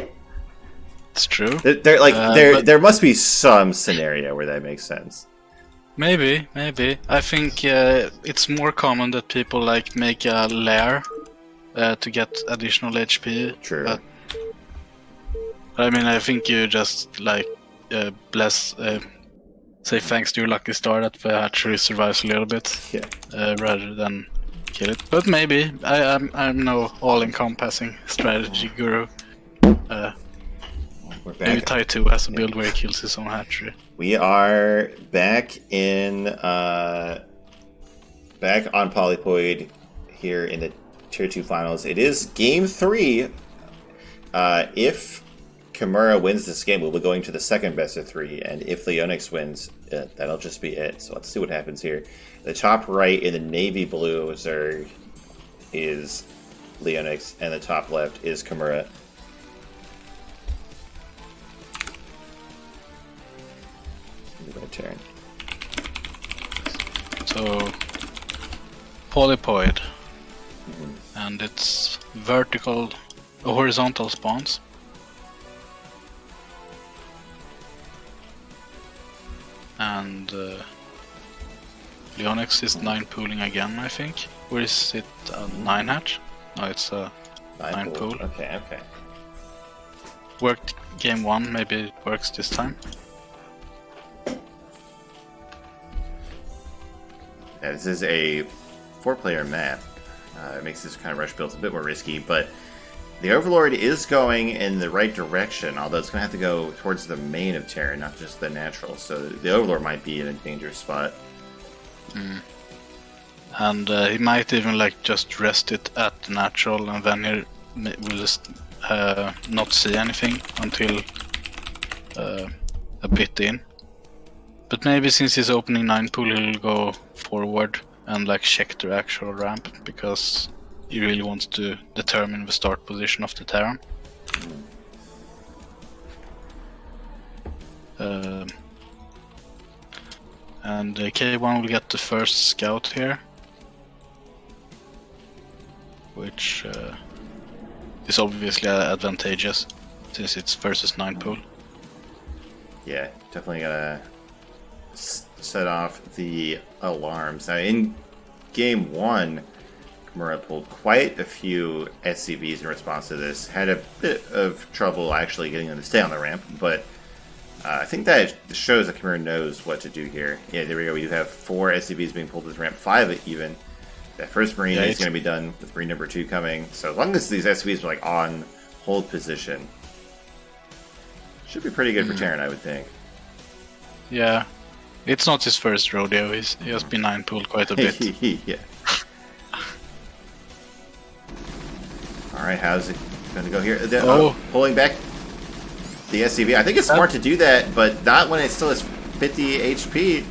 It's true. There must be some scenario where that makes sense. Maybe. I think it's more common that people like make a lair to get additional HP. True. But, I mean, I think you just like say thanks to your lucky star that the hatchery survives a little bit, rather than kill it. But maybe I'm no all-encompassing strategy guru. Maybe Tai 2 has a build where he kills his own hatchery. We are back in back on Polypoid here in the Tier 2 finals. It is Game 3. If Kimura wins this game, we'll be going to the second best of 3, and if Leonix wins, that'll just be it. So let's see what happens here. The top right in the navy blue is Leonix, and the top left is Kimura. Turn. So, Polypoid. and it's horizontal spawns. And Leonix is 9 pooling again, I think. Or is it a 9 hatch? No, it's a 9 pool. Okay. Worked game 1, maybe it works this time. Yeah, this is a 4-player map. It makes this kind of rush builds a bit more risky, but the Overlord is going in the right direction, although it's going to have to go towards the main of Terran, not just the natural, so the Overlord might be in a dangerous spot. And he might even like just rest it at the natural, and then he will just not see anything until a bit in. But maybe since he's opening 9 pool, he'll go forward and like check the actual ramp, because he really wants to determine the start position of the Terran. And K1 will get the first scout here, which is obviously advantageous since it's versus 9 pool. Yeah, definitely gotta set off the alarms. Now, in game 1, Kimura pulled quite a few SCVs in response to this. Had a bit of trouble actually getting them to stay on the ramp, but I think that shows that Kimura knows what to do here. Yeah, there we go. We do have 4 SCVs being pulled to this ramp, 5 even. That first Marine is going to be done with Marine number 2 coming. So as long as these SCVs are like on hold position, should be pretty good for Terran, I would think. Yeah, it's not his first rodeo. He has been 9 pooled quite a bit. Yeah. Alright, how's it going to go here? Pulling back the SCV. I think it's smart to do that, but not when it still has 50 HP.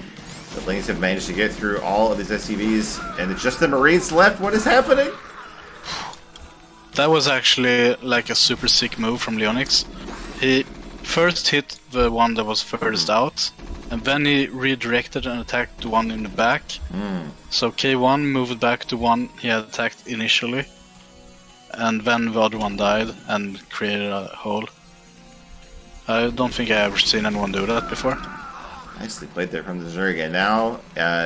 The Lynx have managed to get through all of these SCVs, and it's just the Marines left. What is happening? That was actually like a super sick move from Leonix. He first hit the one that was furthest out, and then he redirected and attacked the one in the back. So K1 moved back to one he had attacked initially, and then the other one died and created a hole. I don't think I've ever seen anyone do that before. Nicely played there from the Zerg. And now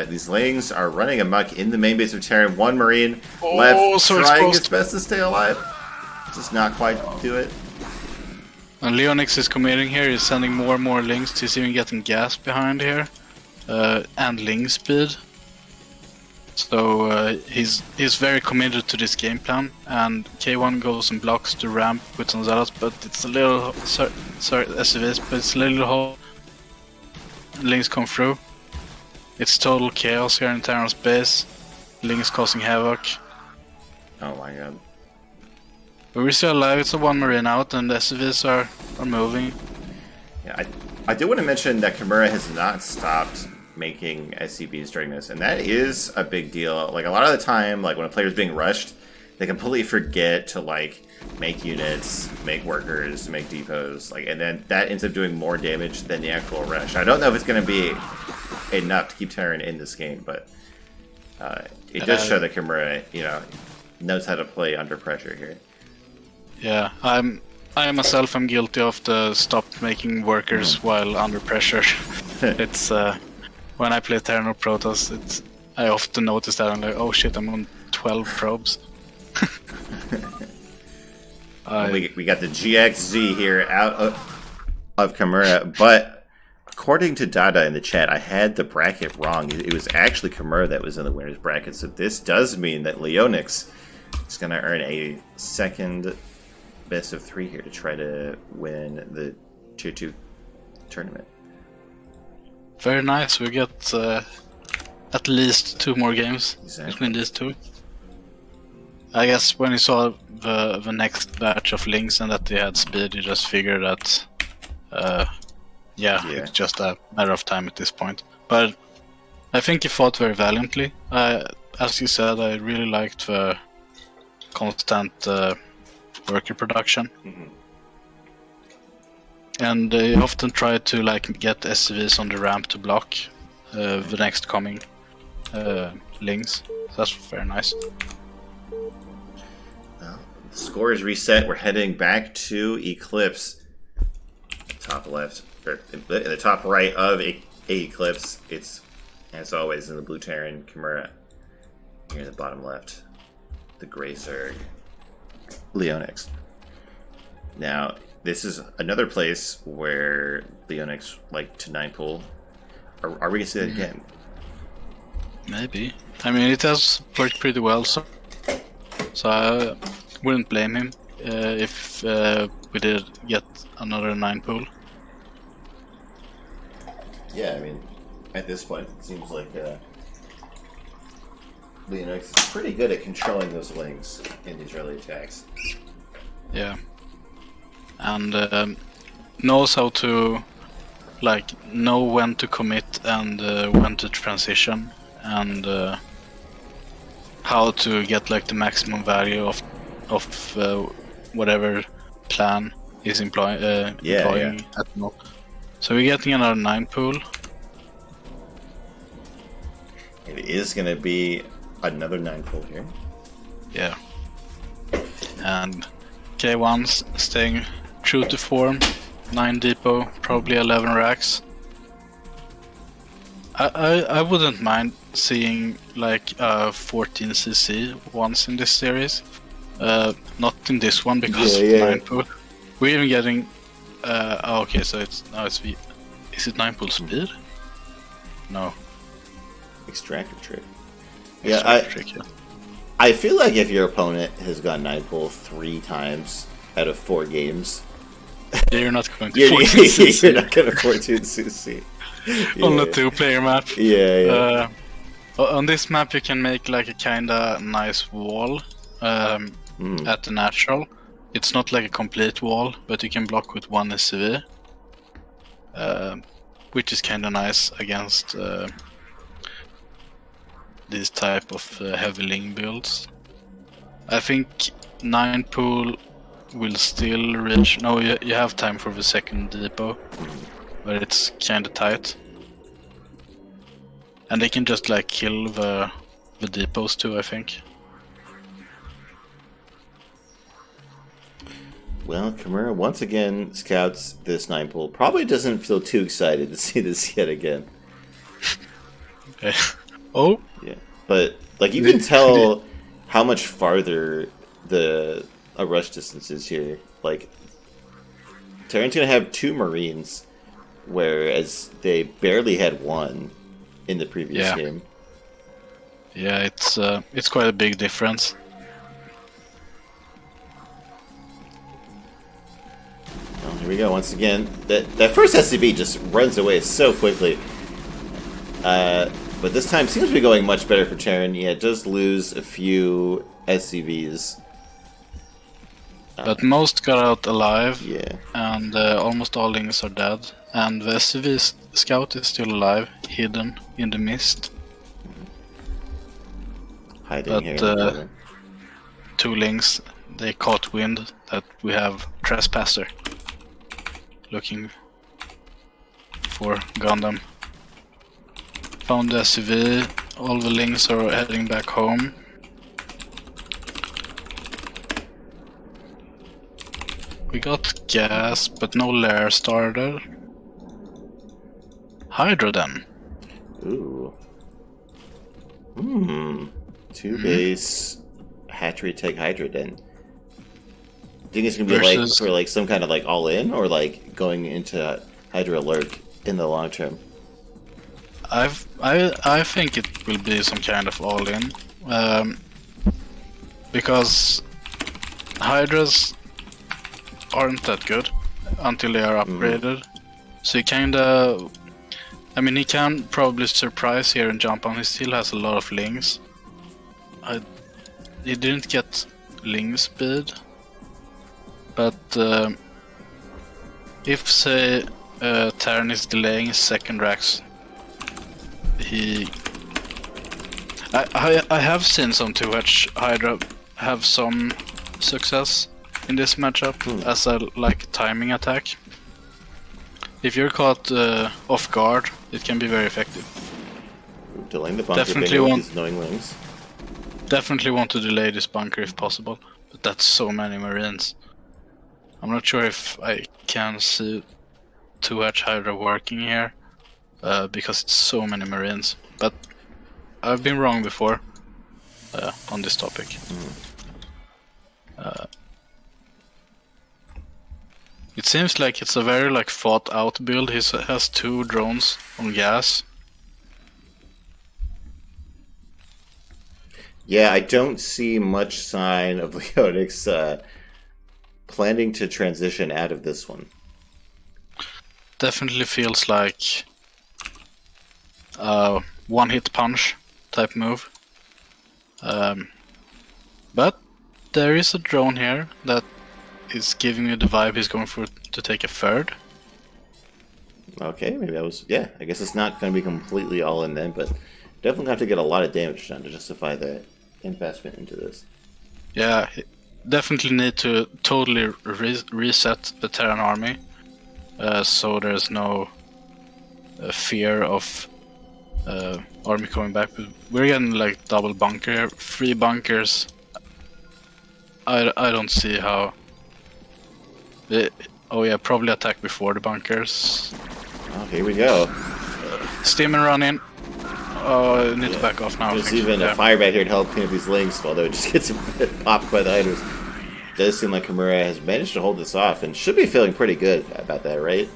these Lings are running amok in the main base of Terran. One Marine left, so trying his best to stay alive. Just not quite do it. And Leonix is committing here. He's sending more and more Lings. He's even getting gas behind here. And Ling speed. So he's very committed to this game plan. And K1 goes and blocks the ramp with some zealots, but it's a little... Sorry, SCVs, but it's a little hole. Lings come through. It's total chaos here in Terran's base. Lings causing havoc. Oh my god. But we're still alive. It's a 1 Marine out, and the SCVs are moving. Yeah, I do want to mention that Kimura has not stopped making SCVs during this, and that is a big deal. Like, a lot of the time, like, when a player's being rushed, they completely forget to, like, make units, make workers, make depots, like, and then that ends up doing more damage than the actual rush. I don't know if it's going to be enough to keep Terran in this game, but it does show that Kimura, knows how to play under pressure here. Yeah, I myself am guilty of the stop making workers while under pressure. It's when I play Terran or Protoss, I often notice that I'm like, oh shit, I'm on 12 probes. We got the GXZ here out of Kimura, but according to Dada in the chat, I had the bracket wrong. It was actually Kimura that was in the winner's bracket, so this does mean that Leonix is going to earn a second best of 3 here to try to win the Tier 2 tournament. Very nice. We get at least 2 more games between these two. I guess when you saw the next batch of Lings and that they had speed, you just figured that, it's just a matter of time at this point. But I think he fought very valiantly. As you said, I really liked the constant worker production. And they often try to get SCVs on the ramp to block the next coming Lings. So that's very nice. Score is reset. We're heading back to Eclipse. Top left, or the top right of Eclipse. It's, as always, in the blue Terran Chimera. Here in the bottom left, the gray Zerg, Leonix. Now, this is another place where Leonix like to 9-pull. Are we going to see that again? Maybe. I mean, it has worked pretty well, so I wouldn't blame him if we did get another 9-pull. Yeah, I mean, at this point, it seems like Leonix is pretty good at controlling those lings in these early attacks. Yeah. And knows how to, like, know when to commit and when to transition, and how to get like the maximum value of whatever plan is employing at the moment. So we're getting another 9-pull. It is going to be another 9-pull here. Yeah. And K1's staying true to form. 9 depot, probably 11 racks. I wouldn't mind seeing like 14cc once in this series. Not in this one because 9-pull. We're even getting. Okay, so it's is it 9-pull speed? No. Extractor trick. Extractor trick, yeah. I feel like if your opponent has got 9-pull 3 times out of 4 games, you're not going to 14cc. You're not going to 14cc. On a 2-player map. Yeah. On this map you can make like a kinda nice wall at the natural. It's not like a complete wall, but you can block with 1 SCV, which is kinda nice against these type of heavy ling builds. I think 9-pull will still reach. No, you have time for the second depot, but it's kinda tight. And they can just like kill the depots too, I think. Well, Chimera once again scouts this 9-pull. Probably doesn't feel too excited to see this yet again. Okay. Oh. Yeah, but like you can tell how much farther the rush distance is here. Like, Terran's gonna have 2 Marines, whereas they barely had 1 in the previous game. Yeah, it's quite a big difference. Well, here we go once again. That first SCV just runs away so quickly. But this time seems to be going much better for Terran. Yeah, it does lose a few SCVs. But most got out alive. Yeah. And almost all lings are dead. And the SCV scout is still alive, hidden in the mist. Hiding here in the corner. 2 lings, they caught wind that we have Trespasser looking for Gundam. Found the SCV, all the lings are heading back home. We got gas, but no lair starter. Hydra then. Ooh. 2 base hatchery tech Hydra then. Do you think it's gonna be like for like some kind of like all in, or like going into Hydra lurk in the long term? I think it will be some kind of all in, because Hydras aren't that good until they are upgraded. So he kinda, I mean, he can probably surprise here and jump on. He still has a lot of lings. He didn't get ling speed, but if say Terran is delaying his second racks, I have seen some 2H Hydra have some success in this matchup as a like timing attack. If you're caught off guard, it can be very effective. Delaying the bunker, definitely want these annoying lings. Definitely want to delay this bunker if possible. But that's so many Marines. I'm not sure if I can see 2H Hydra working here, because it's so many Marines. But I've been wrong before on this topic. It seems like it's a very thought out build. He has 2 drones on gas. Yeah, I don't see much sign of Leonix planning to transition out of this one. Definitely feels like a one-hit punch type move. But there is a drone here that is giving me the vibe he's going for to take a third. Okay, maybe that was... Yeah, I guess it's not going to be completely all in then, but definitely have to get a lot of damage done to justify the investment into this. Yeah, definitely need to totally reset the Terran army, so there's no fear of army coming back. But we're getting double bunker here, 3 bunkers. I don't see how. Oh yeah, probably attack before the bunkers. Oh, here we go. Steam and run in. Oh, I need to back off now. There's even a fire back here to help clean up these links, although it just gets popped by the Hydras. Does seem like Kimura has managed to hold this off and should be feeling pretty good about that, right?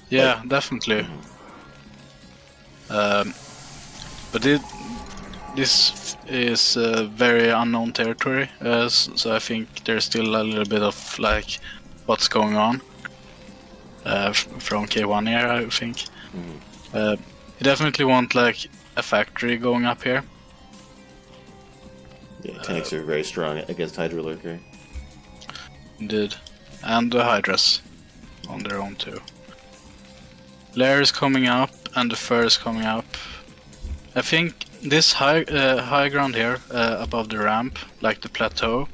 Yeah, definitely. But this is very unknown territory, so I think there's still a little bit of what's going on from K1 here, I think. You definitely want a factory going up here. Yeah, tanks are very strong against Hydra Lurker. Indeed. And the Hydras on their own too. Lair is coming up and the Fur is coming up. I think this high ground here above the ramp, the plateau,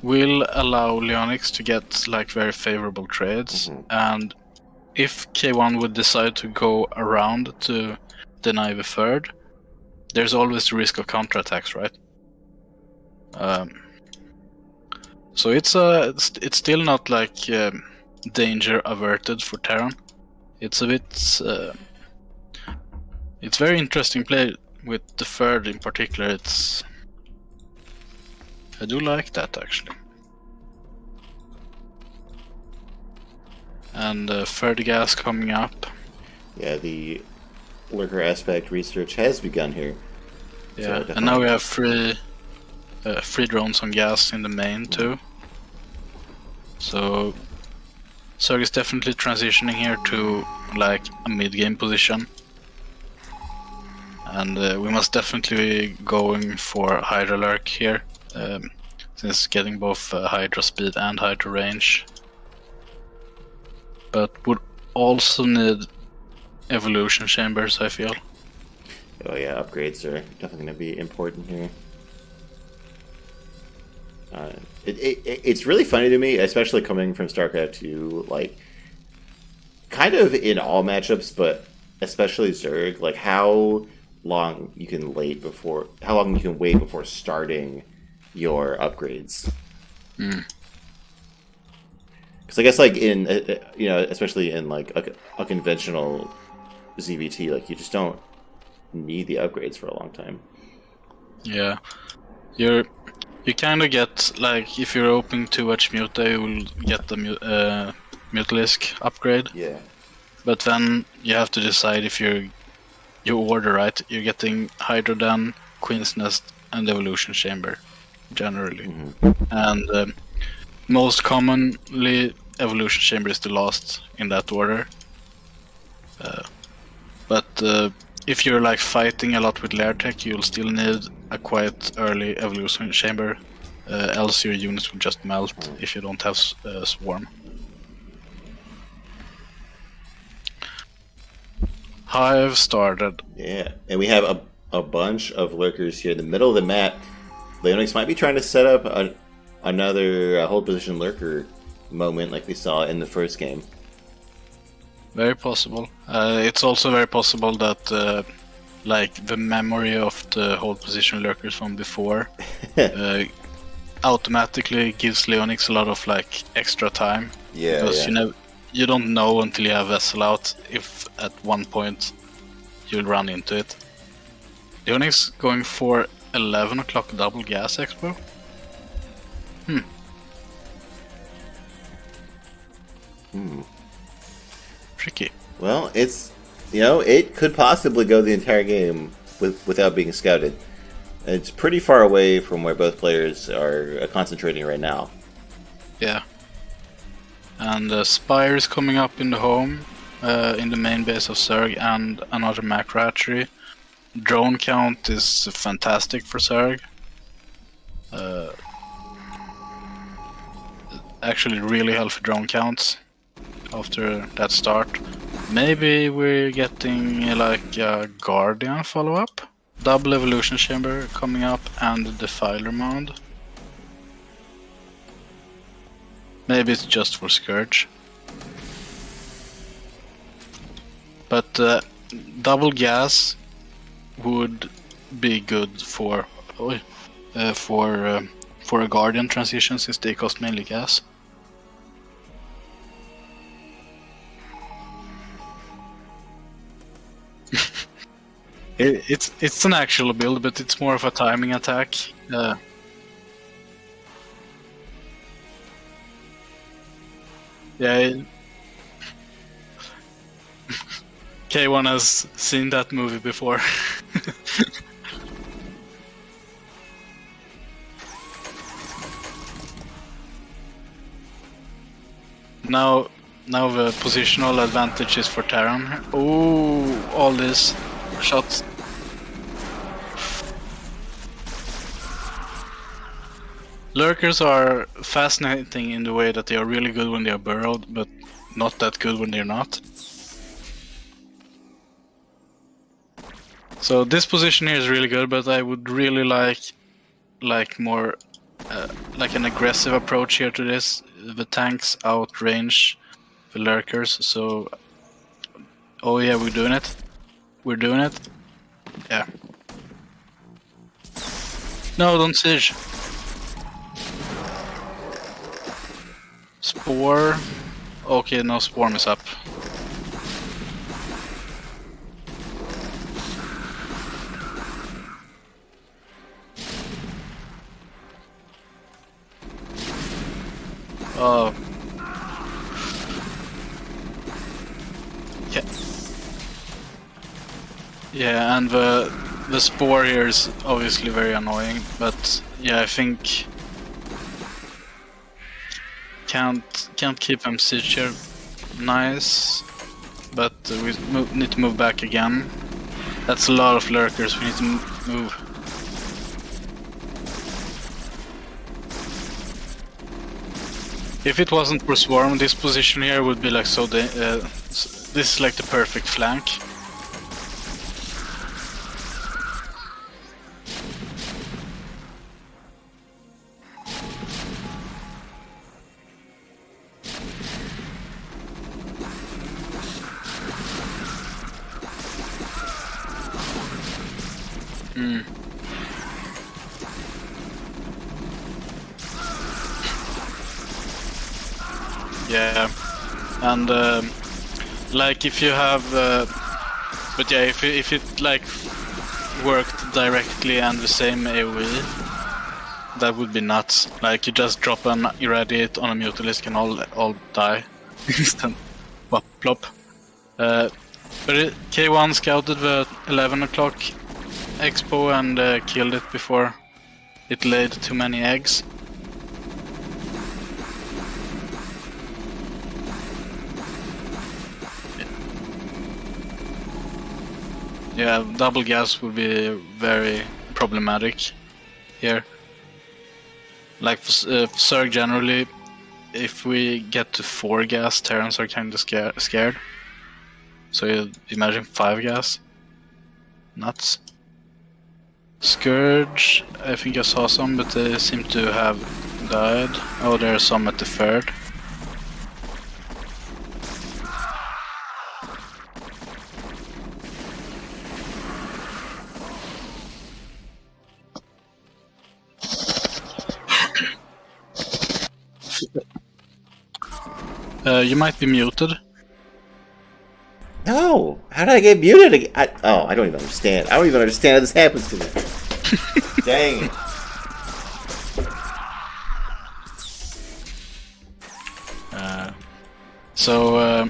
will allow Leonix to get very favorable trades, and if K1 would decide to go around to deny the third, there's always the risk of counterattacks, right? So it's still not danger averted for Terran. It's a bit it's very interesting play with the third in particular. I do like that actually. And third gas coming up. Yeah, the Lurker aspect research has begun here. Yeah, so and now we have three drones on gas in the main too. So Zerg is definitely transitioning here to a mid-game position. And we must definitely be going for Hydra Lurk here, since getting both Hydra speed and Hydra range. But would also need evolution chambers, I feel. Oh yeah, upgrades are definitely going to be important here. It's really funny to me, especially coming from StarCraft 2, kind of in all matchups, but especially Zerg, how long you can wait before starting your upgrades. Because I guess in especially in a conventional ZVT, you just don't need the upgrades for a long time. Yeah, you kind of get if you're opening too much Muta, you will get the Mutalisk upgrade. Yeah. But then you have to decide if you order right. You're getting Hydrodan, Queen's Nest, and Evolution Chamber, generally. And most commonly, Evolution Chamber is the last in that order. But if you're fighting a lot with Lair Tech, you'll still need a quite early Evolution Chamber, else your units will just melt if you don't have Swarm. Hive started. Yeah, and we have a bunch of lurkers here in the middle of the map. Leonix might be trying to set up another hold position lurker moment like we saw in the first game. Very possible. It's also very possible that the memory of the hold position lurkers from before automatically gives Leonix a lot of like extra time. Yeah, Because yeah. you don't know until you have vessel out if at one point you'll run into it. Leonix going for 11 o'clock double gas expo. Tricky. Well, it's, it could possibly go the entire game without being scouted. It's pretty far away from where both players are concentrating right now. Yeah. And Spire is coming up in the home, in the main base of Zerg, and another macro hatchery. Drone count is fantastic for Zerg. Actually really healthy drone counts after that start. Maybe we're getting like a Guardian follow-up. Double Evolution Chamber coming up and the Defiler mod. Maybe it's just for Scourge. But double gas would be good for a Guardian transition since they cost mainly gas. It's an actual build, but it's more of a timing attack. Yeah. K1 has seen that movie before. Now the positional advantage is for Terran. Oh, all these shots. Lurkers are fascinating in the way that they are really good when they are burrowed, but not that good when they're not. So this position here is really good, but I would really like more like an aggressive approach here to this. The tanks outrange the lurkers, so oh yeah, we're doing it. We're doing it. Yeah. No, don't siege. Spore. Okay, no Swarm is up. Oh. Yeah. Yeah, and the Spore here is obviously very annoying, but yeah, I think can't keep him siege here. Nice, but we need to move back again. That's a lot of lurkers. We need to move. If it wasn't for Swarm, this position here would be like so. This is like the perfect flank. Yeah, and like if you have, but yeah, if it like worked directly and the same AoE, that would be nuts. Like you just drop an irradiate on a Mutalisk and all die instant. Plop plop. But K1 scouted the 11 o'clock expo and killed it before it laid too many eggs. Yeah, double gas would be very problematic here. Like for Zerg generally, if we get to 4 gas, Terrans are kind of scared. So you imagine 5 gas. Nuts. Scourge, I think I saw some, but they seem to have died. Oh, there are some at the 3rd. You might be muted. No! How did I get muted again? I don't even understand. I don't even understand how this happens to me. Dang it. So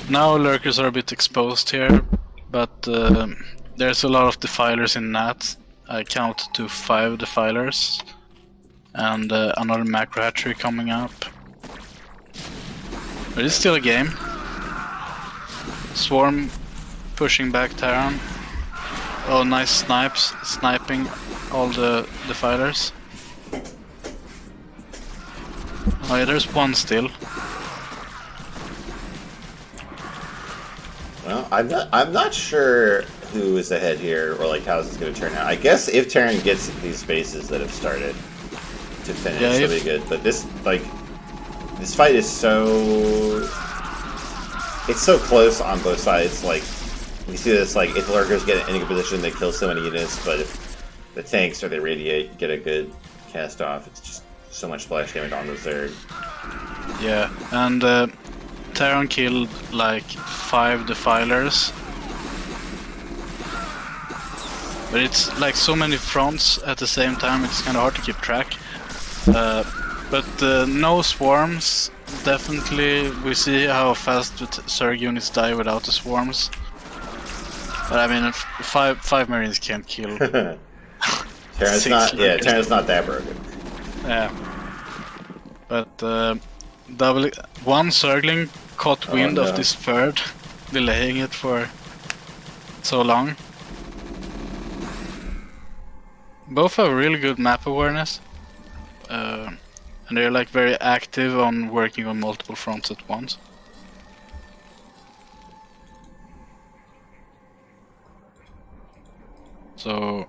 now lurkers are a bit exposed here, but there's a lot of defilers in nats. I counted to 5 defilers, and another macro hatchery coming up. But it's still a game. Swarm pushing back Terran. Oh, nice sniping all the defilers. Oh yeah, there's one still. Well, I'm not sure who is ahead here, or like how this is going to turn out. I guess if Terran gets these bases that have started to finish, it'll be good. But this fight is so close on both sides. Like you see this, like if lurkers get in a good position, they kill so many units. But if the tanks or they radiate, get a good cast off, it's just so much splash damage on the Zerg. Yeah, and Terran killed like 5 defilers. But it's like so many fronts at the same time, it's kind of hard to keep track. But no swarms, definitely. We see how fast the Zerg units die without the swarms. But I mean, five Marines can't kill. Terran's not that broken. Yeah. But one Zergling caught wind of this bird, delaying it for so long. Both have really good map awareness, and they're like very active on working on multiple fronts at once. So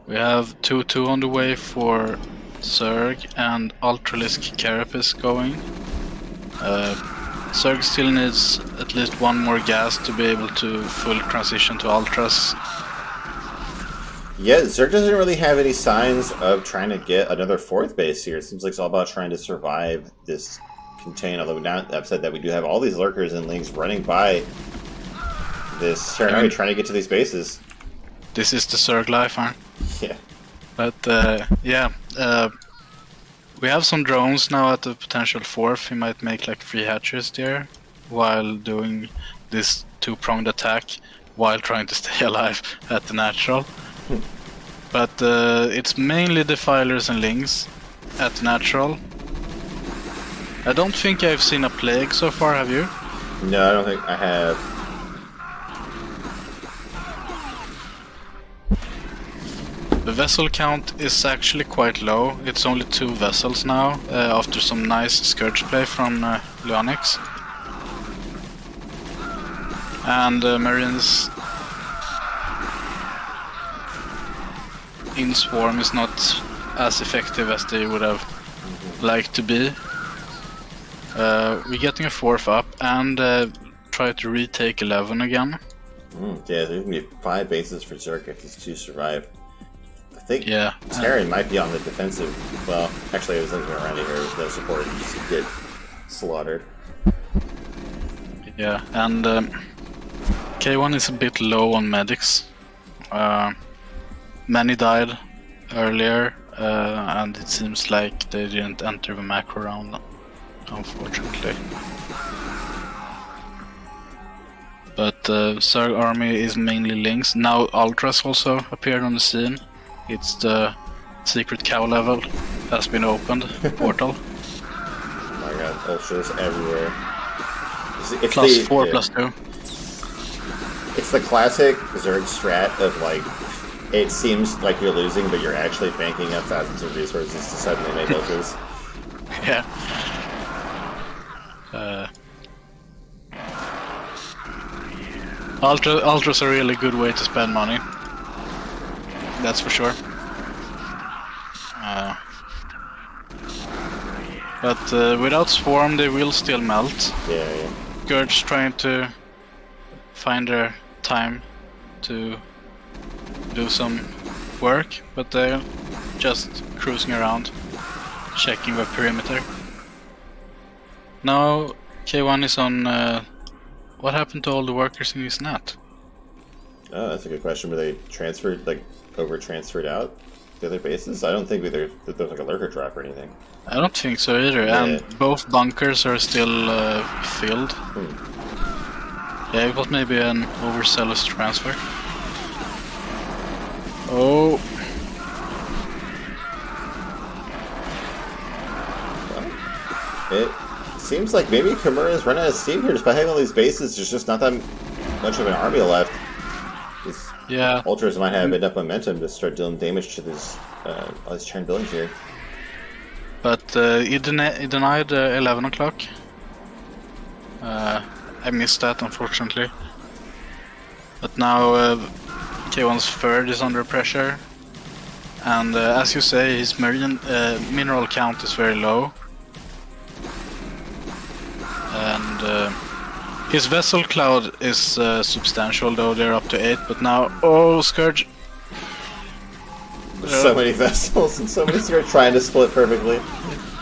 we have 2-2 on the way for Zerg, and Ultralisk Carapace going. Zerg still needs at least one more gas to be able to full transition to Ultras. Yeah, Zerg doesn't really have any signs of trying to get another 4th base here. It seems like it's all about trying to survive this contain, although now I've said that we do have all these lurkers and lings running by this Terran army trying to get to these bases. This is the Zerg life, huh? Yeah. But we have some drones now at the potential 4th. We might make like 3 hatcheries there while doing this 2-pronged attack while trying to stay alive at the natural. But it's mainly defilers and lings at the natural. I don't think I've seen a plague so far, have you? No, I don't think I have. The vessel count is actually quite low. It's only 2 vessels now, after some nice Scourge play from Leonix. And Marines in Swarm is not as effective as they would have liked to be. We're getting a 4th up and try to retake 11 again. Yeah, there's going to be 5 bases for Zerg if these 2 survive. I think Terran might be on the defensive. Well, actually, I was looking around here with no support and just get slaughtered. Yeah, and K1 is a bit low on medics. Many died earlier, and it seems like they didn't enter the macro round, unfortunately. But Zerg army is mainly links. Now Ultras also appeared on the scene. It's the secret cow level has been opened, portal. Oh my god, Ultras everywhere. It's +4, +2. It's the classic Zerg strat of like, it seems like you're losing, but you're actually banking up thousands of resources to suddenly make Ultras. Yeah. Ultras are a really good way to spend money. That's for sure. But without Swarm, they will still melt. Yeah. Scourge trying to find their time to do some work, but they're just cruising around. checking the perimeter. Now K1 is on. What happened to all the workers in his net? Oh, that's a good question. Were they transferred, like, over-transferred out to other bases? I don't think there's like a lurker drop or anything. I don't think so either, Yeah. and both bunkers are still filled. Yeah, it was maybe an overzealous transfer. Oh. It seems like maybe Kimura's run out of steam here. Despite having all these bases, there's just not that much of an army left. These Ultras might have enough momentum to start dealing damage to these all these Terran buildings here. But he denied 11 o'clock. I missed that, unfortunately. But now K1's third is under pressure. And as you say, his mineral count is very low. And his vessel cloud is substantial, though they're up to 8. But now, Scourge! So many vessels and so many Scourge trying to split perfectly.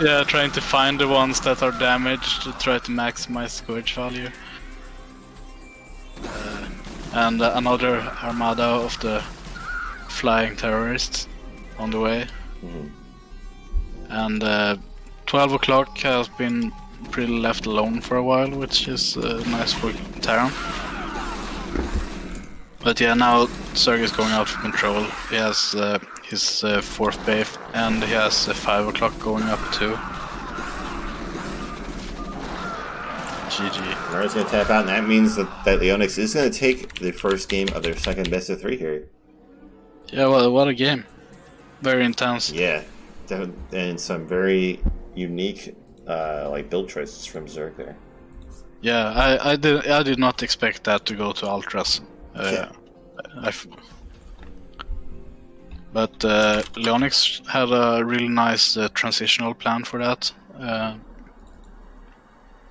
Yeah, trying to find the ones that are damaged to try to maximize Scourge value. And another armada of the flying terrorists on the way. And 12 o'clock has been pretty left alone for a while, which is nice for Terran. But yeah, now Zerg is going out of control. He has his fourth base, and he has 5 o'clock going up too. GG. Mara's going to tap out, and that means that Leonix is going to take the first game of their second best of 3 here. Yeah, well, what a game. Very intense. Yeah, and some very unique like build choices from Zerg there. Yeah, I did not expect that to go to Ultras. But Leonix had a really nice transitional plan for that,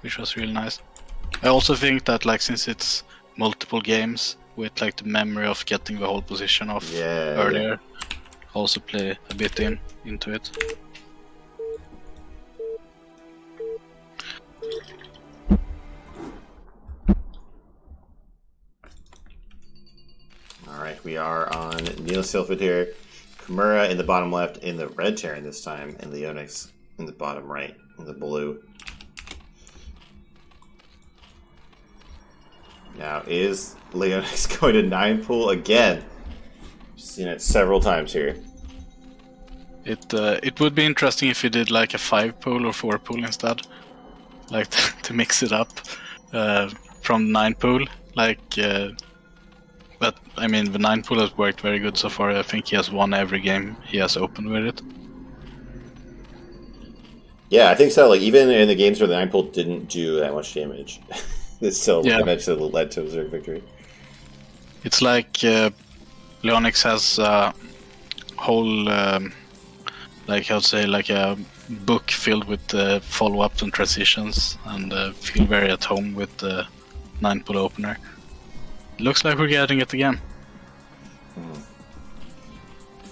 which was really nice. I also think that, like, since it's multiple games with like the memory of getting the whole position off earlier, also play a bit into it. Alright, we are on Neil Silphid here. Kimura in the bottom left in the red Terran this time, and Leonix in the bottom right in the blue. Now, is Leonix going to 9-pool again? Seen it several times here. It would be interesting if you did like a 5-pool or 4-pool instead, like to mix it up from 9-pool. But I mean, the 9-pool has worked very good so far. I think he has won every game he has opened with it. Yeah, I think so. Like, even in the games where the 9-pool didn't do that much damage, it still eventually led to a Zerg victory. It's like Leonix has a whole, like how to say, like a book filled with follow-ups and transitions, and feel very at home with the 9-pool opener. Looks like we're getting it again.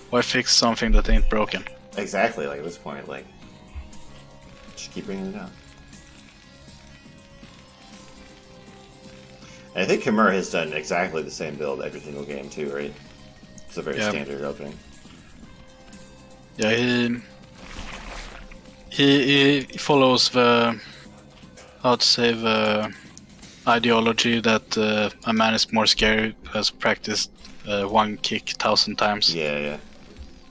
Why fix something that ain't broken? Exactly, like at this point, like, just keep bringing it down. And I think Kimura has done exactly the same build every single game too, right? It's a very standard opening. Yeah, he follows the, how to say, the ideology that a man is more scary who has practiced one kick 1,000 times. Yeah.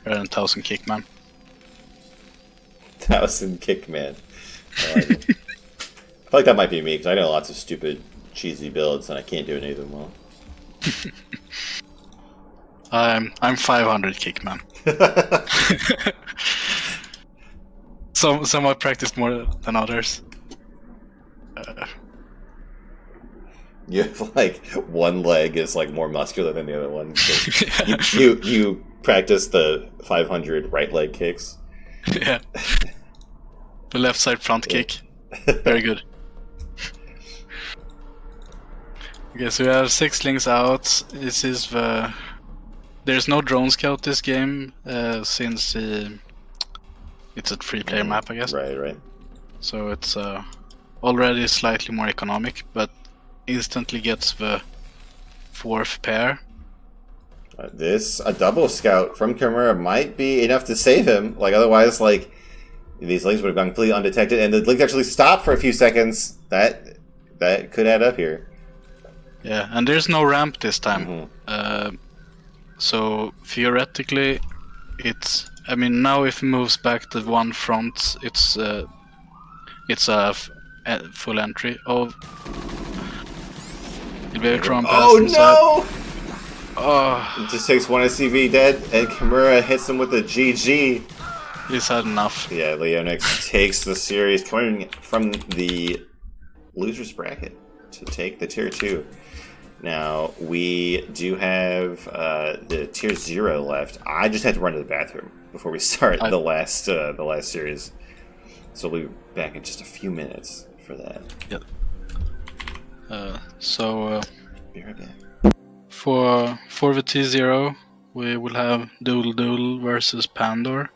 Rather than 1,000 kick man. 1,000 kick man. I feel like that might be me, because I know lots of stupid, cheesy builds, and I can't do any of them well. I'm 500 kick man. Some I practiced more than others. You have like one leg is like more muscular than the other one. So you practice the 500 right leg kicks. Yeah. The left side front kick. Very good. Okay, so we have 6 links out. This is there's no drone scout this game since it's a 3-player map, I guess. Right. So it's already slightly more economic, but instantly gets the 4th pair. A double scout from Kimura might be enough to save him. Like, otherwise, like, these legs would have gone completely undetected, and the legs actually stopped for a few seconds. That could add up here. Yeah, and there's no ramp this time. So theoretically, it's. I mean, now if it moves back to one front, it's a full entry of. Oh no! Oh, It just takes one SCV dead, and Kimura hits him with a GG. He's had enough. Yeah, Leonix takes the series, coming from the loser's bracket to take the tier 2. Now, we do have the tier 0 left. I just had to run to the bathroom before we start the last series. So we'll be back in just a few minutes for that. Yep. Be right back. For the T0, we will have DoodleDoodle versus Pandor.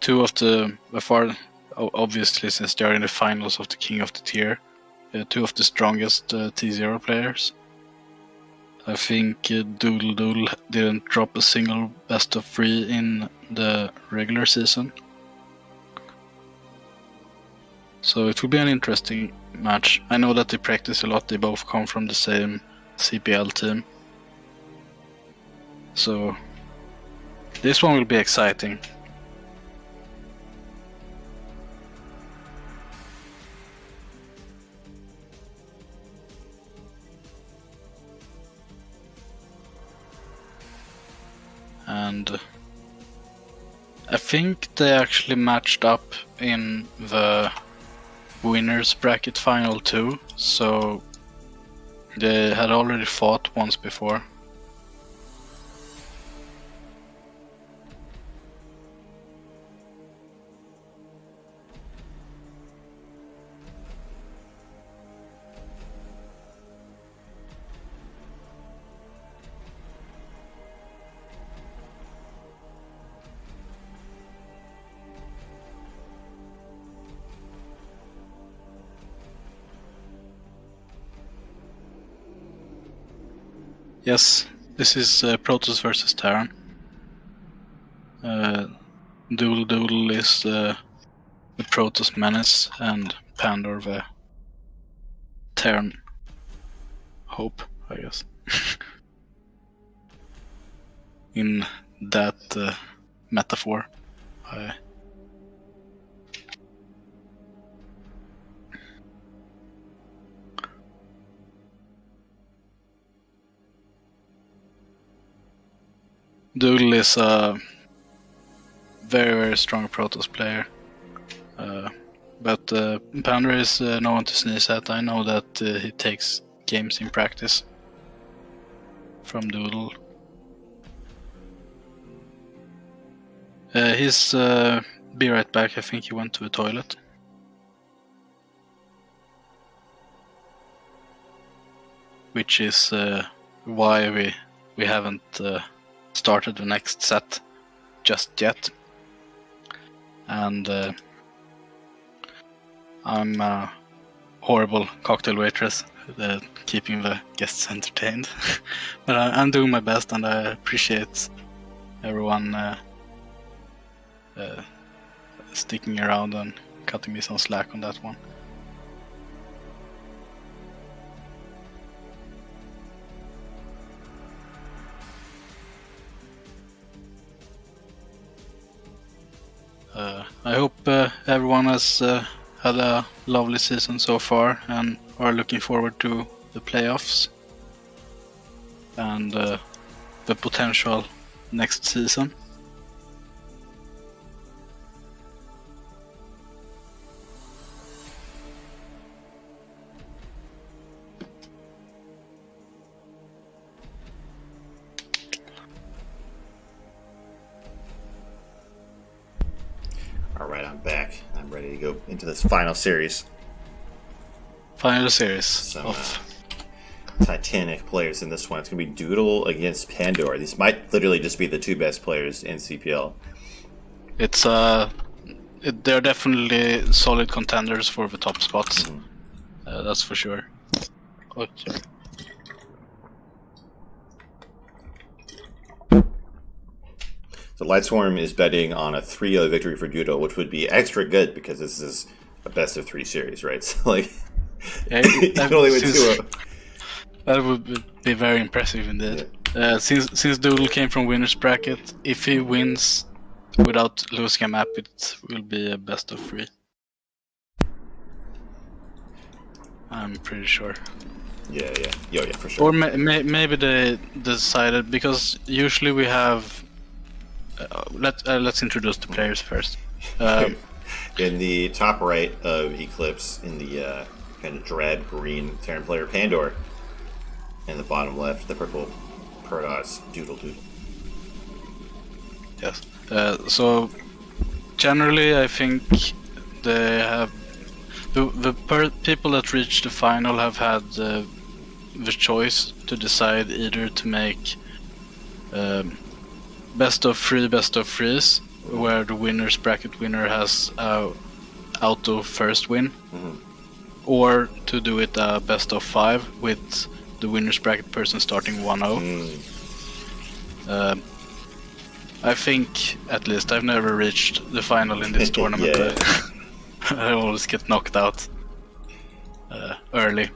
Two of the, obviously since they are in the finals of the King of the Tier, two of the strongest T0 players. I think DoodleDoodle didn't drop a single best of 3 in the regular season. So it will be an interesting match. I know that they practice a lot, they both come from the same CPL team. So this one will be exciting. And I think they actually matched up in the winners bracket final too, so they had already fought once before. Yes, this is Protoss versus Terran. DoodleDoodle is the Protoss menace and Pandor the Terran hope, I guess. In that metaphor. Doodle is a very, very strong Protoss player. But Pandor is no one to sneeze at. I know that he takes games in practice from Doodle. He's be right back. I think he went to the toilet. Which is why we haven't started the next set just yet. And I'm a horrible cocktail waitress, keeping the guests entertained. But I'm doing my best, and I appreciate everyone sticking around and cutting me some slack on that one. I hope everyone has had a lovely season so far and are looking forward to the playoffs and the potential next season. Alright, I'm back. I'm ready to go into this final series. Some Titanic players in this one. It's going to be Doodle against Pandor. These might literally just be the two best players in CPL. It's they're definitely solid contenders for the top spots. That's for sure. Okay. So Lightswarm is betting on a 3-0 victory for Doodle, which would be extra good because this is a best of 3 series, right? So like, yeah, you can only win 2-0. That would be very impressive indeed. Yeah. Since Doodle came from winner's bracket, if he wins without losing a map, it will be a best of 3. I'm pretty sure. Yeah, for sure. Or maybe they decided, because usually we have. Let's introduce the players first. In the top right of Eclipse, in the kind of drab green Terran player Pandor, in the bottom left, the purple Protoss DoodleDoodle. Yes. So generally, I think they have the people that reach the final have had the choice to decide either to make best of 3s, where the winner's bracket winner has auto first win, or to do it best of 5 with the winner's bracket person starting 1-0. I think, at least, I've never reached the final in this tournament. I always get knocked out early,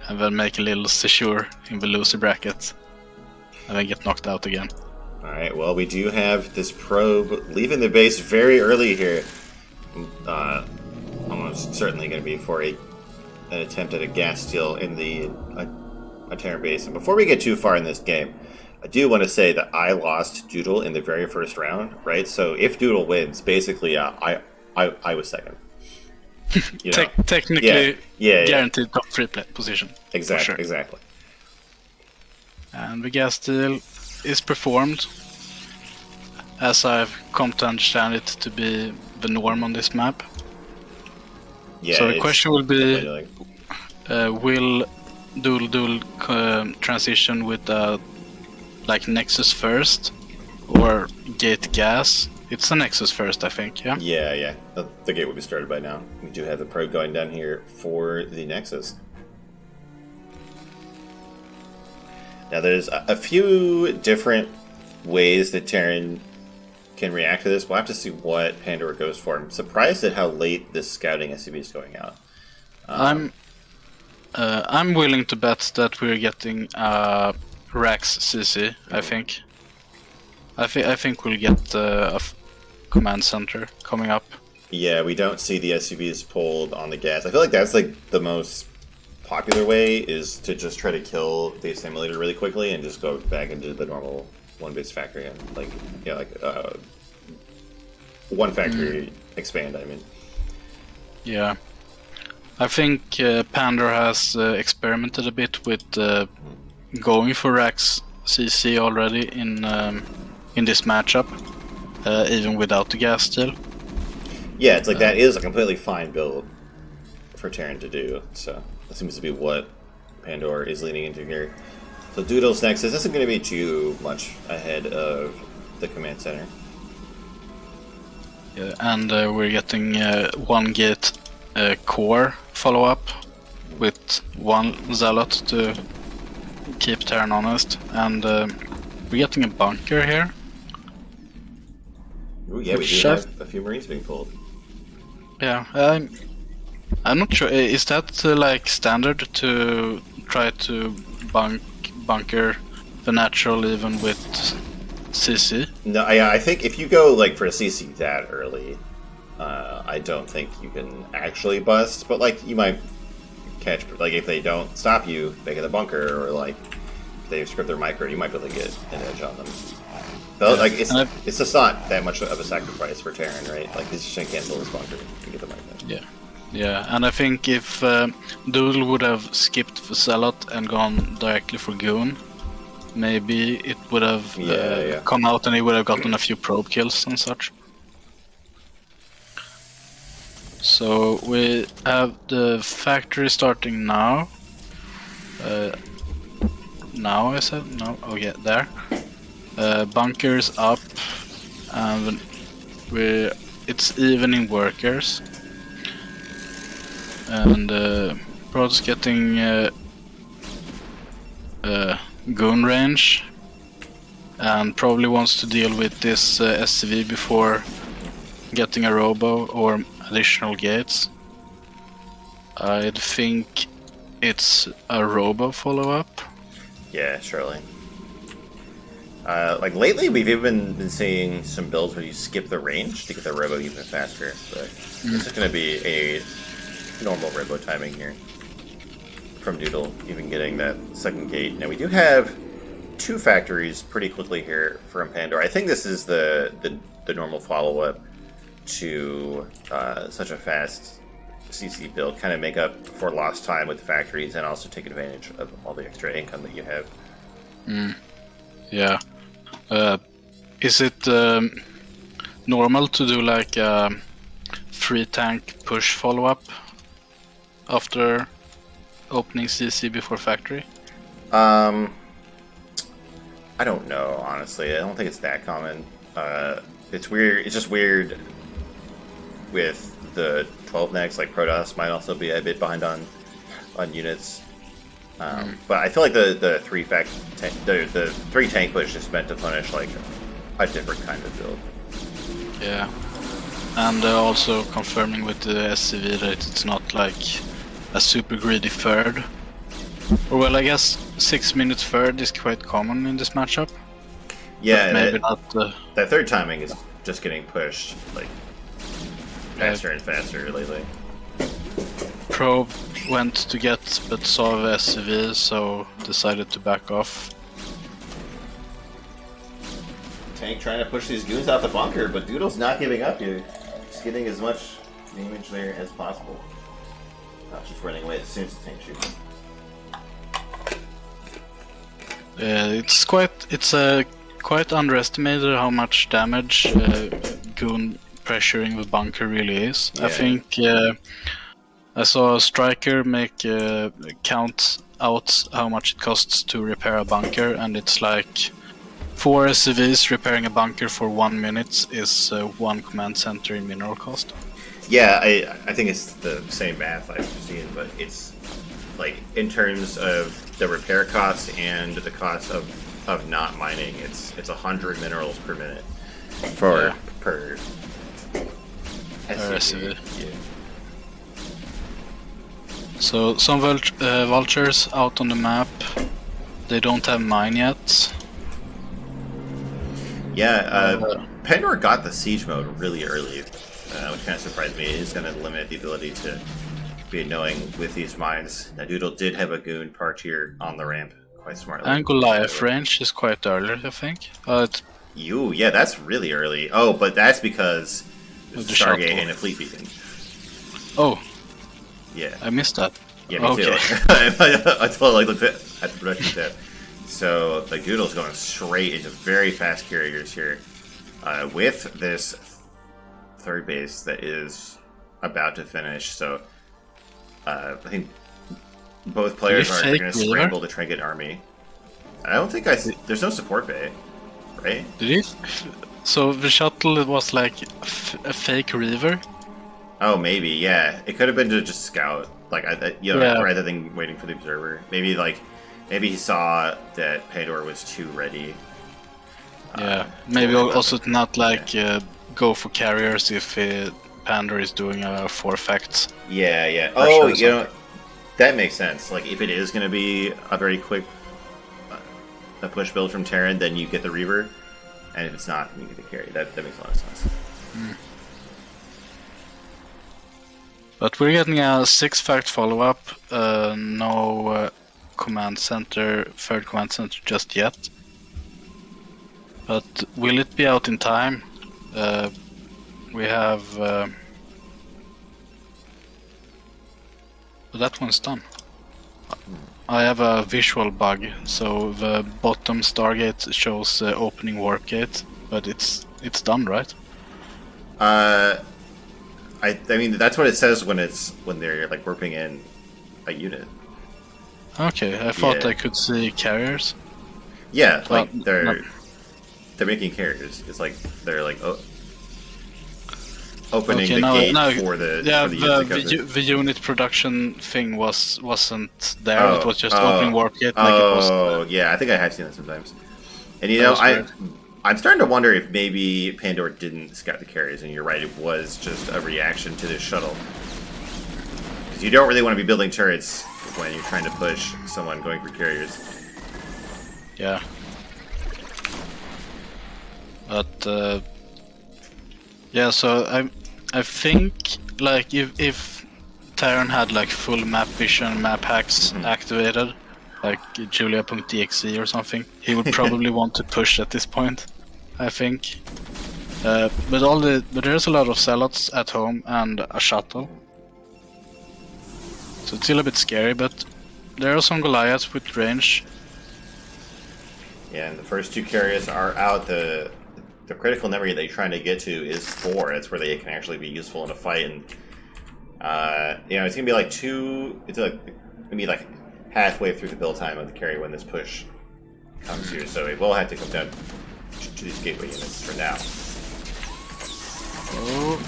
and then make a little seizure in the loser bracket, and then get knocked out again. Alright, well, we do have this probe leaving the base very early here. Almost certainly going to be for an attempt at a gas steal in the Terran base. And before we get too far in this game, I do want to say that I lost Doodle in the very first round, right? So if Doodle wins, basically I was second. You know? Technically, guaranteed top 3 position. Exactly, sure. Exactly. And the gas steal is performed, as I've come to understand it to be the norm on this map. Yeah, so the question will be, will DoodleDoodle transition with like Nexus first or Gate Gas? It's a Nexus first, I think, yeah? Yeah. The gate will be started by now. We do have the probe going down here for the Nexus. Now, there's a few different ways that Terran can react to this. We'll have to see what Pandora goes for. I'm surprised at how late this scouting SCV is going out. I'm willing to bet that we're getting Rax CC. I think. I think we'll get a command center coming up. Yeah, we don't see the SCVs pulled on the gas. I feel like that's like the most popular way, is to just try to kill the assimilator really quickly and just go back into the normal one base factory and one factory expand. I mean, yeah, I think Pandor has experimented a bit with going for Rax CC already in this matchup, even without the gas steal. Yeah, it's like that is a completely fine build for Terran to do. So that seems to be what Pandora is leaning into here. So Doodle's Nexus isn't going to be too much ahead of the command center. Yeah, and we're getting one gate core follow-up with one Zealot to keep Terran honest, and we're getting a bunker here. Ooh, yeah, we do have a few Marines being pulled. Yeah, I'm not sure. Is that like standard to try to bunker the natural even with CC? No, I think if you go like for a CC that early, I don't think you can actually bust. But like you might catch, like if they don't stop you, they get a bunker, or like if they script their micro, you might be able to get an edge on them. But like it's just not that much of a sacrifice for Terran, right? Like he's just gonna cancel his bunker to get the micro. Yeah, and I think if Doodle would have skipped the Zealot and gone directly for Goon, maybe it would have come out and he would have gotten a few probe kills and such. So we have the factory starting now. Now I said? No, oh yeah, there. Bunkers up, and It's even in workers, and Prod's getting goon range, and probably wants to deal with this SCV before getting a robo or additional gates. I think it's a robo follow-up. Yeah, surely. Like lately, we've even been seeing some builds where you skip the range to get the robo even faster. But this is going to be a normal robo timing here from Doodle, even getting that second gate. Now we do have 2 factories pretty quickly here from Pandora. I think this is the normal follow-up to such a fast CC build, kind of make up for lost time with the factories and also take advantage of all the extra income that you have. Yeah. Is it normal to do like a free tank push follow-up after opening CC before factory? I don't know, honestly. I don't think it's that common. It's weird. It's just weird with the 12 next. Like Protoss might also be a bit behind on units. But I feel like the 3 tank push is meant to punish like a different kind of build. Yeah, and also confirming with the SCV that it's not like a super greedy third. Or well, I guess 6 minutes third is quite common in this matchup. Yeah, maybe not. That third timing is just getting pushed like faster and faster lately. Probe went to get but saw the SCV, so decided to back off. Tank trying to push these goons out the bunker, but Doodle's not giving up, dude. Just getting as much damage there as possible. Not just running away as soon as the tank shoots. It's quite underestimated how much damage goon pressuring the bunker really is. Yeah. I think I saw a striker make count out how much it costs to repair a bunker, and it's like 4 SCVs repairing a bunker for 1 minute is 1 command center in mineral cost. Yeah, I think it's the same math I've seen, but it's like in terms of the repair cost and the cost of not mining, it's 100 minerals per minute per SCV. Yeah. So some vultures out on the map, they don't have mine yet. Yeah, Pandora got the siege mode really early, which kind of surprised me. It's going to limit the ability to be annoying with these mines. Now Doodle did have a goon parked here on the ramp quite smartly. And Goliath range is quite early, I think. Yeah, that's really early. Oh, but that's because there's a Stargate and a fleet beacon. Oh. Yeah. I missed that. Yeah, me too. I totally looked at the production tab. So, like, Doodle's going straight into very fast carriers here with this third base that is about to finish. So, I think both players are going to scramble to try and get an army. I don't think there's no support bay, right? Did it? So, the shuttle was like a fake Reaver? Oh, maybe, yeah. It could have been to just scout, like, rather than waiting for the observer. Maybe he saw that Pandora was too ready. Yeah, maybe also not like go for carriers if Pandora is doing a forfeit. Yeah. Oh, that makes sense. Like, if it is going to be a very quick a push build from Terran, then you get the Reaver. And if it's not, you get the carry. That makes a lot of sense. But we're getting a 6-fact follow-up. No command center, third command center just yet. But will it be out in time? We have... that one's done. I have a visual bug, so the bottom Stargate shows opening warp gate, but it's done, right? I mean, that's what it says when they're like warping in a unit. Okay, I thought I could see carriers. Yeah, like they're making carriers. It's like they're like, oh, opening the gate for the the unit production thing wasn't there. Oh, it was just opening warp gate. Like it was. Yeah, I think I have seen that sometimes. And you know, I'm starting to wonder if maybe Pandora didn't scout the carriers, and you're right, it was just a reaction to this shuttle. Because you don't really want to be building turrets when you're trying to push someone going for carriers. Yeah. But yeah, so I think like if Terran had like full map vision, map hacks activated, like Julia.exe or something, he would probably want to push at this point, I think. But there's a lot of zealots at home and a shuttle, so it's still a bit scary. But there are some Goliaths with range. Yeah, and the first 2 carriers are out. The critical number that you're trying to get to is 4. That's where they can actually be useful in a fight. And you know, it's gonna be like gonna be like halfway through the build time of the carrier when this push comes here. So it will have to come down to these gateway units for now. Oh.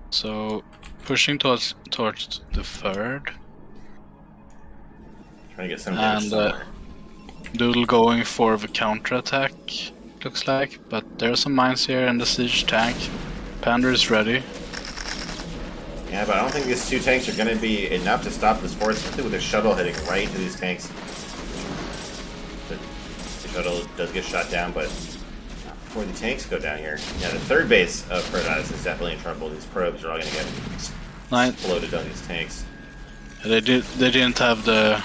So pushing towards the 3rd. Trying to get some damage somewhere. Doodle going for the counterattack, looks like, but there are some mines here and the siege tank. Panda is ready. Yeah, but I don't think these 2 tanks are going to be enough to stop this force, especially with the shuttle hitting right into these tanks. The shuttle does get shot down, but not before the tanks go down here. Yeah, the 3rd base of Protoss is definitely in trouble. These probes are all going to get exploded on these tanks. They didn't have the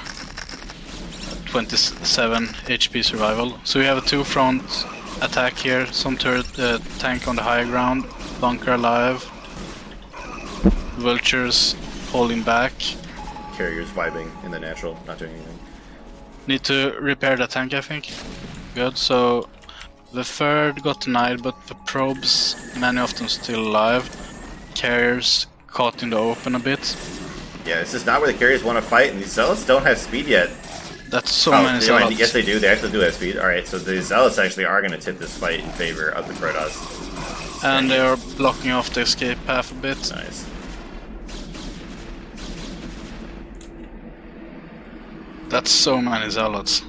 27 HP survival, so we have a 2-front attack here. Some turret tank on the high ground, bunker alive, vultures holding back. Carriers vibing in the natural, not doing anything. Need to repair the tank, I think. Good, so the 3rd got denied, but the probes, many of them still alive. Carriers caught in the open a bit. Yeah, this is not where the carriers want to fight, and these zealots don't have speed yet. That's so many zealots. Yes, they do. They actually do have speed. Alright, so the zealots actually are going to tip this fight in favor of the Protoss. And they are blocking off the escape path a bit. Nice. That's so many zealots.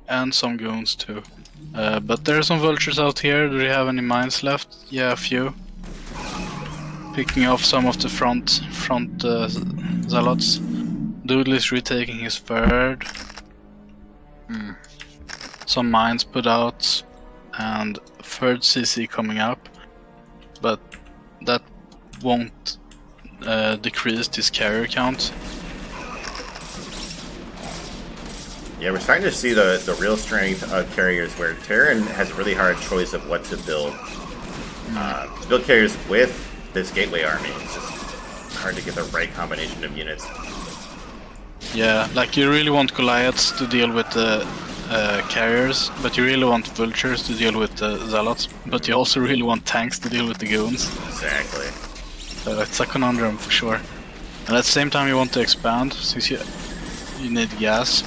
And some goons too. But there are some vultures out here. Do they have any mines left? Yeah, a few. Picking off some of the front zealots. Doodle is retaking his 3rd. Some mines put out, and 3rd CC coming up, but that won't decrease this carrier count. Yeah, we're starting to see the real strength of carriers, where Terran has a really hard choice of what to build. To build carriers with this gateway army, it's just hard to get the right combination of units. Yeah, like you really want Goliaths to deal with the carriers, but you really want vultures to deal with the zealots, but you also really want tanks to deal with the goons. Exactly. So it's a conundrum for sure. And at the same time you want to expand, since you need gas.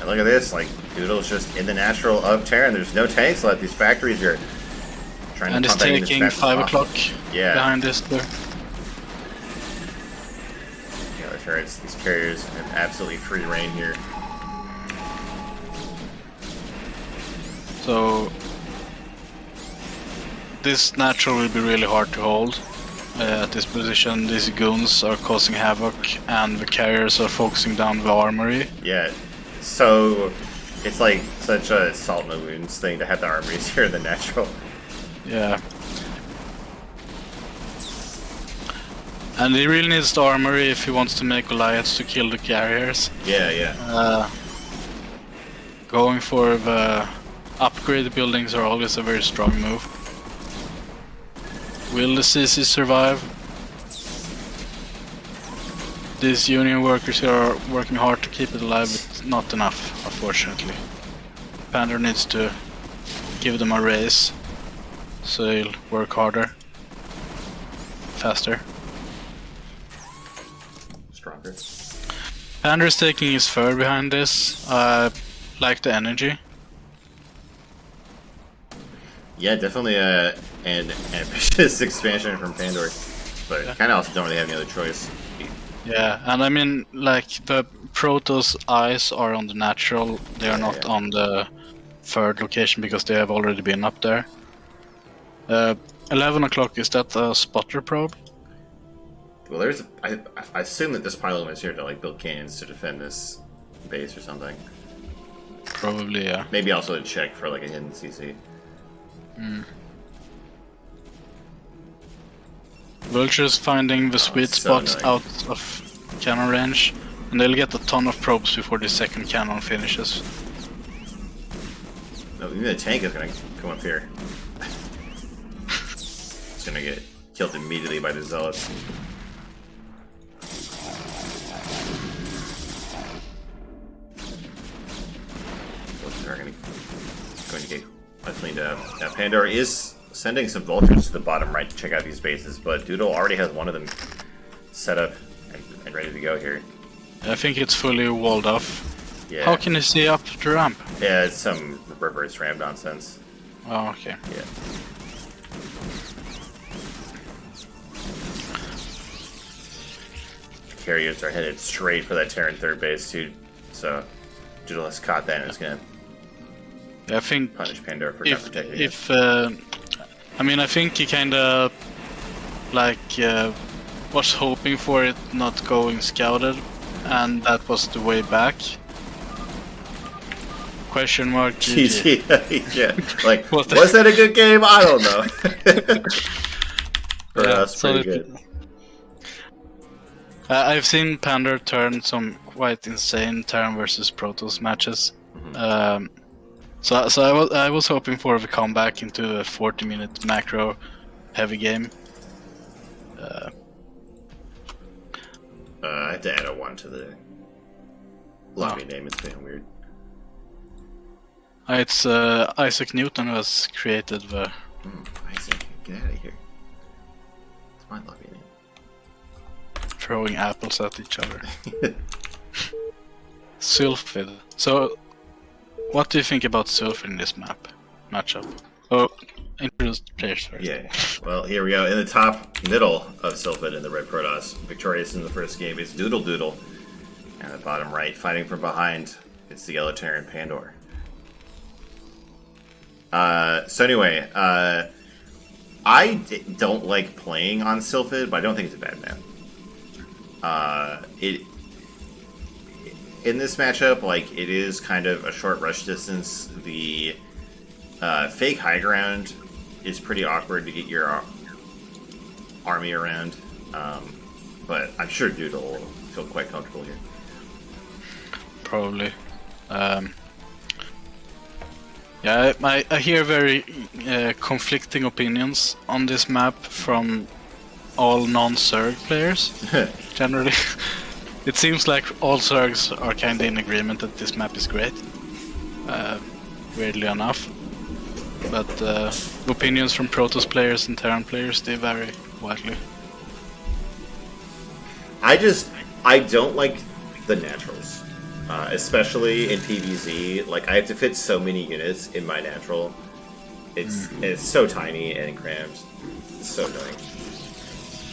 And look at this, like, Doodle's just in the natural of Terran. There's no tanks left. These factories are trying and to pump it's taking 5 o'clock behind this there. Yeah, the turrets, these carriers have absolutely free reign here. So this natural will be really hard to hold. At this position, these goons are causing havoc, and the carriers are focusing down the armory. Yeah, so it's like such a salt in the wounds thing to have the armories here in the natural. Yeah. And he really needs the armory if he wants to make Goliaths to kill the carriers. Yeah, yeah. Going for the upgrade buildings are always a very strong move. Will the CC survive? These union workers here are working hard to keep it alive, but not enough, unfortunately. Panda needs to give them a raise, so they'll work harder. faster. Stronger. Pander's taking his third behind this. Like the energy. Yeah, definitely an ambitious expansion from Pandor, but kind of also don't really have any other choice. Yeah, and I mean, like, the Protoss eyes are on the natural, they are not on the third location because they have already been up there. 11 o'clock, is that a spotter probe? Well, I assume that this pylon is here to like build cannons to defend this base or something. Probably, yeah. Maybe also to check for like a hidden CC. Vulture's finding the sweet spots annoying. out of cannon range, and they'll get a ton of probes before the second cannon finishes. No, even the tank is gonna come up here. It's gonna get killed immediately by the zealots. They're going to get cleaned up. Now Pandora is sending some vultures to the bottom right to check out these bases, but Doodle already has one of them set up and ready to go here. I think it's fully walled off. Yeah. How can you see up the ramp? Yeah, it's some reverse ramp nonsense. Oh, okay. Yeah. Carriers are headed straight for that Terran third base too, so Doodle has caught that and is gonna I think punish Pandora for not protecting it. I mean, I think he kinda like was hoping for it not going scouted, and that was the way back. Question mark. GG. Yeah, like was that a good game? I don't know. For us, pretty good. I've seen Pander turn some quite insane Terran versus Protoss matches. So I was hoping for a comeback into a 40-minute macro heavy game. I have to add a 1 to the lobby name. It's being weird. It's Isaac Newton who has created the. Isaac, get out of here! It's my lobby name. Throwing apples at each other. Sylphid. So, what do you think about Sylphid in this matchup? Oh, introduce the players first. Yeah. Well, here we go. In the top middle of Sylphid in the Red Protoss, victorious in the first game is DoodleDoodle. And the bottom right, fighting from behind, it's the Yellow Terran Pandor. So anyway, I don't like playing on Sylphid, but I don't think it's a bad map. In this matchup, like, it is kind of a short rush distance. The fake high ground is pretty awkward to get your army around, but I'm sure Doodle will feel quite comfortable here. Probably. Yeah, I hear very conflicting opinions on this map from all non-Zerg players, generally. It seems like all Zergs are kinda in agreement that this map is great, weirdly enough. But opinions from Protoss players and Terran players, they vary widely. I don't like the naturals, especially in PvZ. Like, I have to fit so many units in my natural. It's so tiny and cramped. It's so annoying.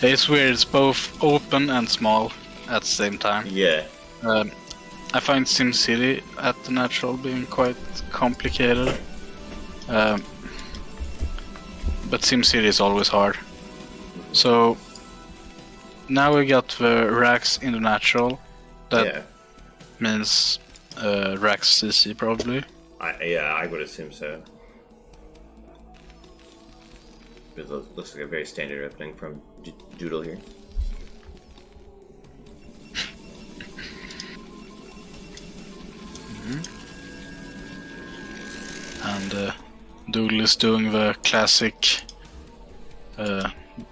It's weird, it's both open and small at the same time. Yeah. I find SimCity at the natural being quite complicated. But SimCity is always hard. So now we got the racks in the natural. That means racks CC probably. I would assume so. It looks like a very standard opening from Doodle here. And Doodle is doing the classic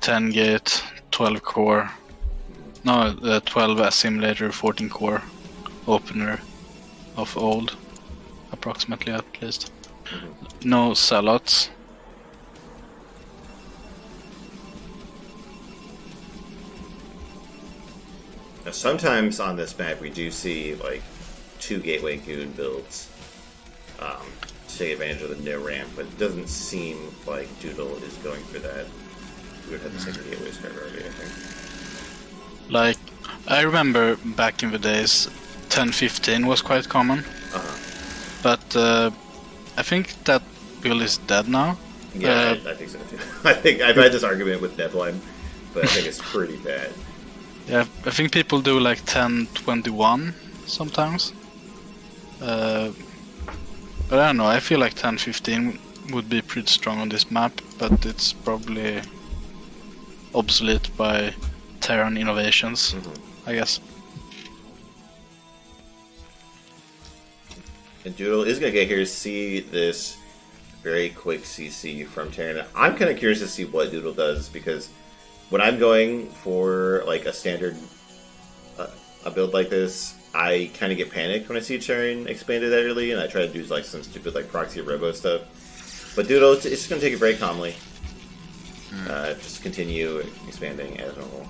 10 gate, 12 core, no, 12 assimilator, 14 core opener of old, approximately at least. No zealots. Now, sometimes on this map we do see like 2 gateway goon builds to take advantage of the no ramp, but it doesn't seem like Doodle is going for that. We would have the second gateway start already, I think. Like, I remember back in the days, 10-15 was quite common. But I think that build is dead now. Yeah, I think so too. I think I've had this argument with Nebline, but I think it's pretty bad. Yeah, I think people do like 10-21 sometimes. But I don't know, I feel like 10-15 would be pretty strong on this map, but it's probably obsolete by Terran innovations, I guess. And Doodle is going to get here to see this very quick CC from Terran. I'm kind of curious to see what Doodle does, because when I'm going for like a standard a build like this, I kind of get panicked when I see Terran expanded that early, and I try to do like some stupid like proxy robo stuff. But Doodle, it's just going to take it very calmly. Just continue expanding as normal.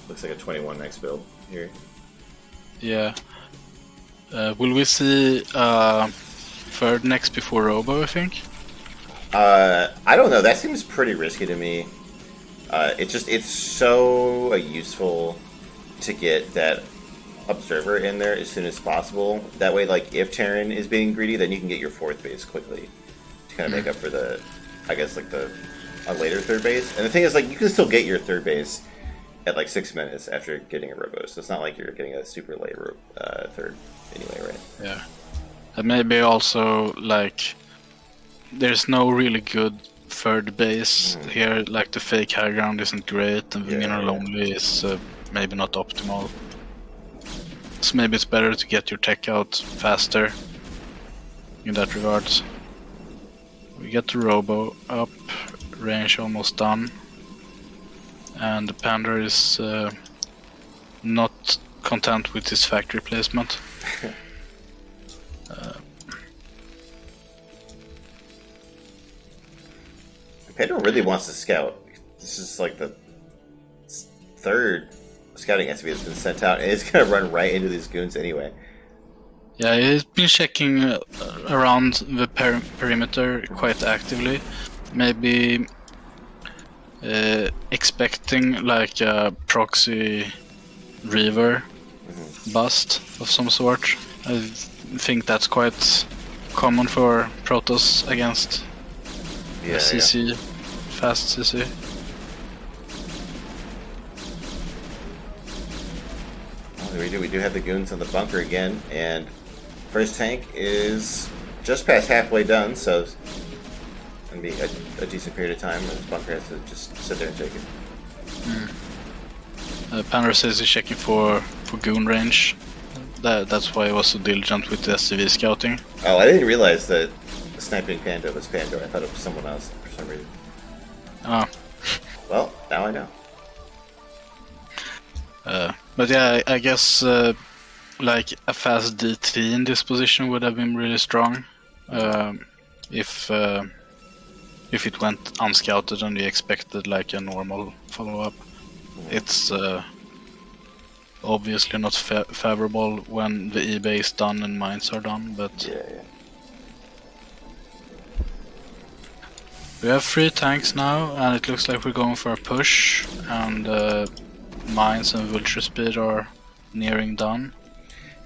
Looks like a 21 next build here. Yeah. Will we see third next before Robo, I think? I don't know. That seems pretty risky to me. It's so useful to get that observer in there as soon as possible. That way, like, if Terran is being greedy, then you can get your 4th base quickly to kind of make up for the, I guess, like a later 3rd base. And the thing is, like, you can still get your 3rd base at like 6 minutes after getting a robo, so it's not like you're getting a super late 3rd anyway, right? Yeah. And maybe also, like, there's no really good 3rd base here, like the fake high ground isn't great, and the mineral only is maybe not optimal. So maybe it's better to get your tech out faster in that regards. We get the robo up, range almost done. And the Panda is not content with his factory placement. Panda really wants to scout. This is like the 3rd scouting SV that's been sent out, and it's gonna run right into these goons anyway. Yeah, he's been checking around the perimeter quite actively. Maybe expecting like a proxy Reaver bust of some sort. I think that's quite common for Protoss against CC, fast CC. Well, we do have the goons on the bunker again, and first tank is just past halfway done, so it's gonna be a decent period of time. This bunker has to just sit there and take it. Panda says he's checking for goon range. That's why he was so diligent with the SCV scouting. Oh, I didn't realize that the sniping Panda was Panda. I thought it was someone else for some reason. Oh. Well, now I know. But yeah, I guess like a fast DT in this position would have been really strong. If it went unscouted and we expected like a normal follow-up. It's obviously not favorable when the eBay is done and mines are done, but we have 3 tanks now, and it looks like we're going for a push, and mines and vulture speed are nearing done.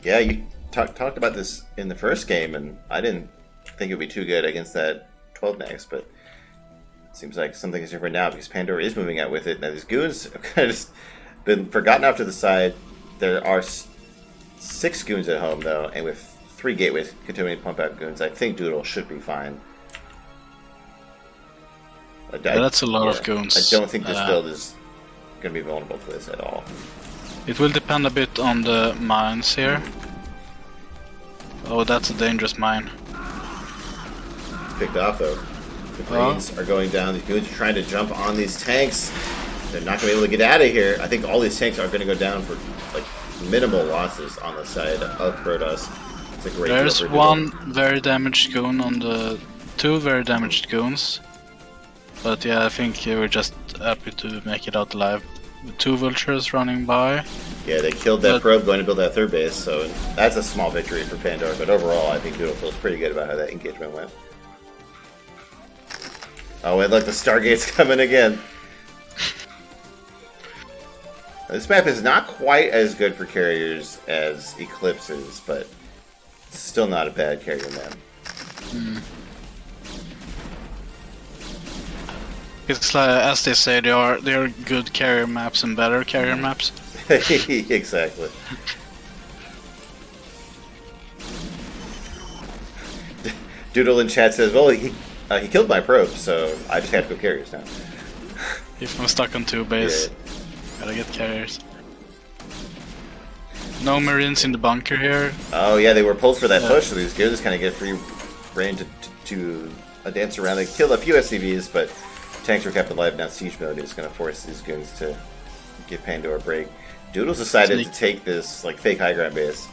Yeah, you talked about this in the first game, and I didn't think it would be too good against that 12 next, but it seems like something is different now because Pandora is moving out with it. Now these goons have kind of just been forgotten off to the side. There are 6 goons at home though, and with 3 gateways continuing to pump out goons, I think Doodle should be fine. That's a lot of goons. I don't think this build is going to be vulnerable to this at all. It will depend a bit on the mines here. Oh, that's a dangerous mine. Picked off though. The greens are going down. These goons are trying to jump on these tanks. They're not going to be able to get out of here. I think all these tanks are going to go down for like minimal losses on the side of Protoss. It's a great There's one very damaged goon on the 2 very damaged goons. But yeah, I think we're just happy to make it out alive. with 2 vultures running by. Yeah, they killed that probe going to build that third base, so that's a small victory for Pandora, but overall I think Doodle feels pretty good about how that engagement went. Oh, and look, the Stargate's coming again. This map is not quite as good for carriers as Eclipse is, but still not a bad carrier map. It's like, as they say, there are good carrier maps and better carrier maps. Exactly. Doodle in chat says, "Well, he killed my probe, so I just have to go carriers now." If I'm stuck on 2 base, gotta get carriers. No Marines in the bunker here. Oh yeah, they were pulled for that push, so these goons kind of get free reign to dance around. They killed a few SCVs, but tanks were kept alive. Now siege mode is going to force these goons to give Pandora a break. Doodle's decided to take this like fake high ground base,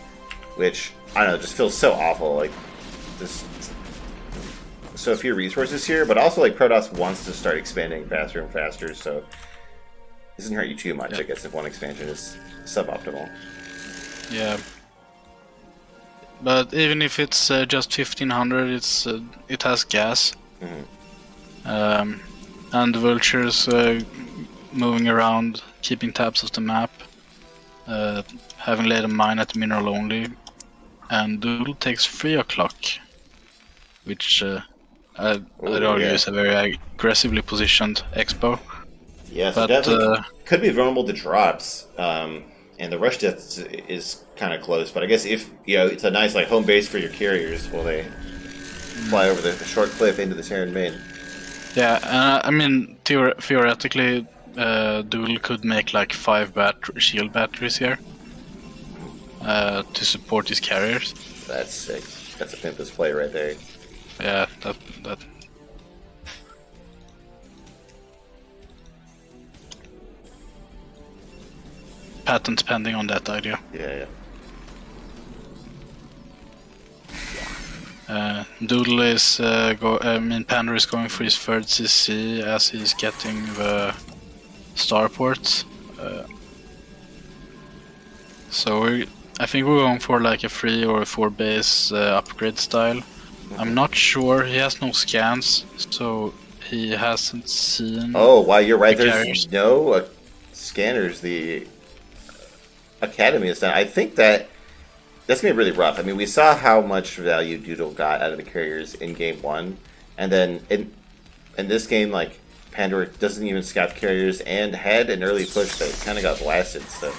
which I don't know, just feels so awful. Like there's so few resources here, but also like Protoss wants to start expanding faster and faster, so it doesn't hurt you too much, I guess, if one expansion is suboptimal. Yeah. But even if it's just 1500, it has gas. And the vultures moving around, keeping tabs of the map, having laid a mine at mineral only, and Doodle takes 3 o'clock, which I'd argue is a very aggressively positioned expo. Yeah, so definitely could be vulnerable to drops, and the rush depth is kind of close. But I guess if it's a nice like home base for your carriers, while they fly over the short cliff into the Terran main. Yeah, I mean theoretically, Doodle could make like 5 shield batteries here to support his carriers. That's sick. That's a pimpus play right there. Yeah, that. Patent pending on that idea. Yeah. Doodle is Pandora is going for his third CC as he's getting the starports. So I think we're going for like a 3 or a 4 base upgrade style. I'm not sure, he has no scans, so he hasn't seen. Oh, wow, you're right. There's no scanners. The Academy is done. I think that's gonna be really rough. I mean, we saw how much value Doodle got out of the carriers in game 1, and then in this game, like Pandora doesn't even scout carriers and had an early push that kind of got blasted. So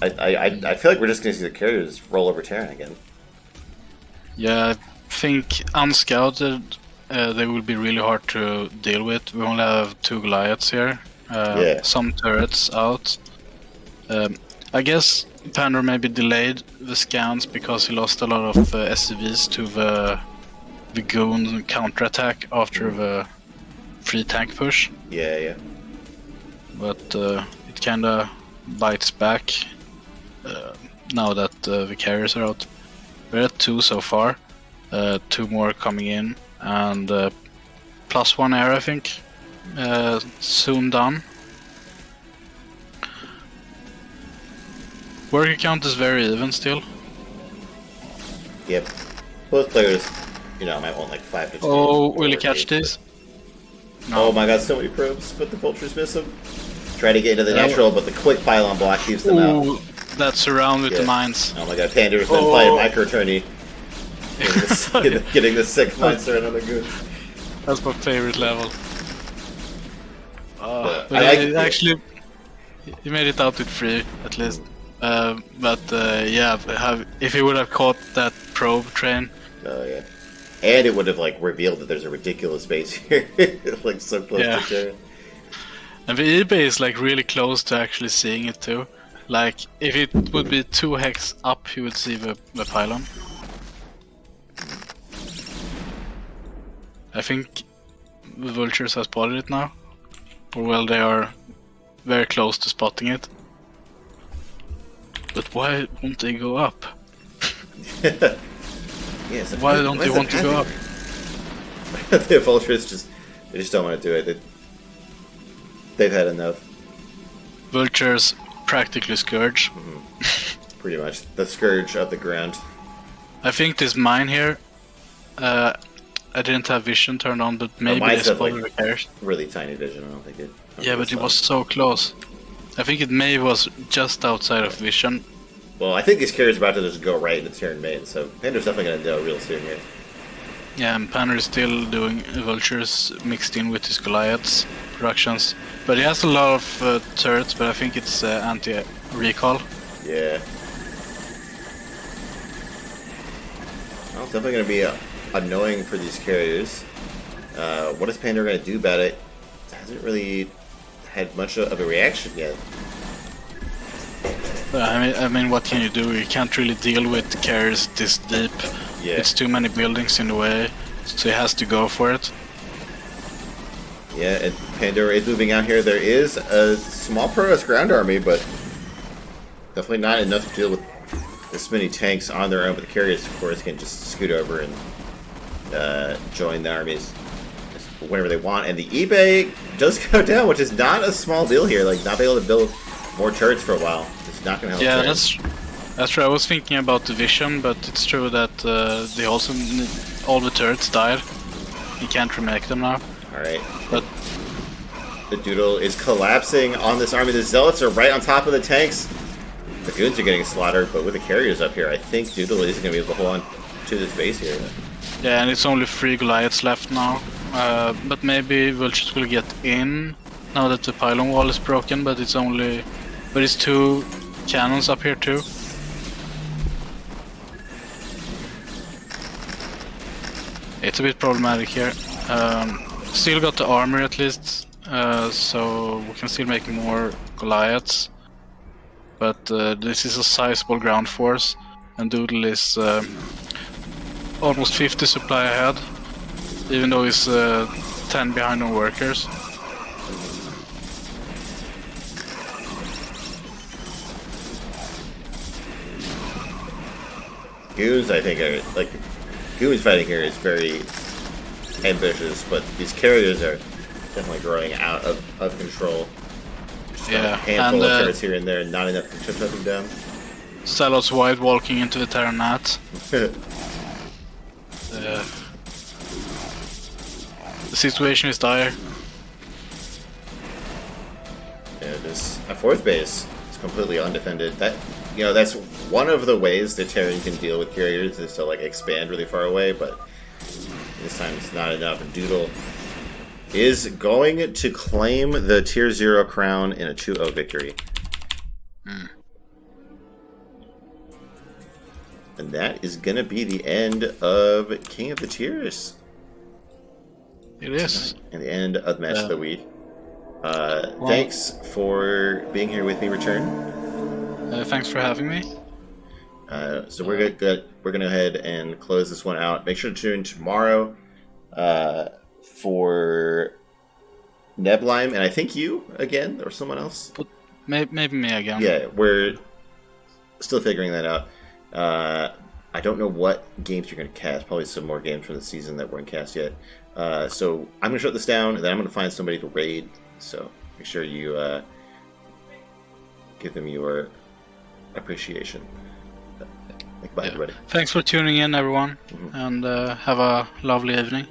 I feel like we're just gonna see the carriers roll over Terran again. Yeah, I think unscouted they will be really hard to deal with. We only have 2 Goliaths here, some turrets out. I guess Pandora maybe delayed the scans because he lost a lot of SCVs to the goon counterattack after the free tank push. Yeah. But it kinda bites back now that the carriers are out. We're at 2 so far, 2 more coming in, and +1 air I think, soon done. Worker count is very even still. Yep. Both players, might want like 5 to 10. Oh, will he catch this? No. Oh my god, so many probes, but the vultures miss him. Try to get into the natural, but the quick pylon block keeps them out. That's around with the mines. Oh my god, Panda's been playing micro tourney. Getting the sick mines thrown on the goon. That's my favorite level. But actually, he made it out with 3 at least. If he would have caught that probe train. Oh yeah. And it would have revealed that there's a ridiculous base here, so close to Terran. And the eBay is really close to actually seeing it too. If it would be 2 hex up, you would see the pylon. I think the vultures have spotted it now. Or well, they are very close to spotting it. But why won't they go up? Why don't they want to go up? The vultures just don't want to do it. They've had enough. Vultures practically Scourge. Pretty much the scourge of the ground. I think this mine here, I didn't have vision turned on, but maybe mine's this have, like, repairs. Really tiny vision. I don't think it. Yeah, but it was so close. I think it may was just outside of vision. Well, I think these carriers are about to just go right into turn main, so Pander's definitely going to go real soon here. Yeah, and Panner is still doing Vultures mixed in with his Goliaths productions. But he has a lot of turrets, but I think it's anti-recall. Yeah. Well, it's definitely going to be annoying for these carriers. What is Pander going to do about it? Hasn't really had much of a reaction yet. I mean, what can you do? You can't really deal with carriers this deep. Yeah. It's too many buildings in the way, so he has to go for it. Yeah, and Pandora is moving out here. There is a small Protoss ground army, but definitely not enough to deal with this many tanks on their own. But the carriers, of course, can just scoot over and join the armies whenever they want. And the eBay does go down, which is not a small deal here. Like, not being able to build more turrets for a while. It's not going to help. Yeah, that's true. I was thinking about the vision, but it's true that they also all the turrets died. You can't remake them now. Alright. But the Doodle is collapsing on this army. The Zealots are right on top of the tanks. The Goons are getting slaughtered, but with the carriers up here, I think Doodle is going to be able to hold on to this base here. yeah, and it's only 3 Goliaths left now. But maybe Vultures will get in now that the pylon wall is broken, but it's 2 cannons up here too. It's a bit problematic here. Still got the armor at least, so we can still make more Goliaths. But this is a sizable ground force, and Doodle is almost 50 supply ahead, even though he's 10 behind on workers. Goons, I think, are like Goons fighting here is very ambitious, but these carriers are definitely growing out of control. Just a handful of turrets here and there, not enough to shut them down. Salos wide walking into the Terranat. The situation is dire. Yeah, this a 4th base is completely undefended. That's one of the ways the Terran can deal with carriers is to like expand really far away, but this time it's not enough. And Doodle is going to claim the Tier 0 crown in a 2-0 victory. And that is going to be the end of King of the Tiers. It is. And the end of the match of the week. Thanks for being here with me, Return. Thanks for having me. So we're gonna go ahead and close this one out. Make sure to tune in tomorrow for Neblime, and I think you again or someone else. But maybe me again. Yeah, we're still figuring that out. I don't know what games you're going to cast. Probably some more games from the season that weren't cast yet. So I'm going to shut this down, and then I'm going to find somebody to raid. So make sure you give them your appreciation. Bye, everybody. Thanks for tuning in, everyone, and have a lovely evening.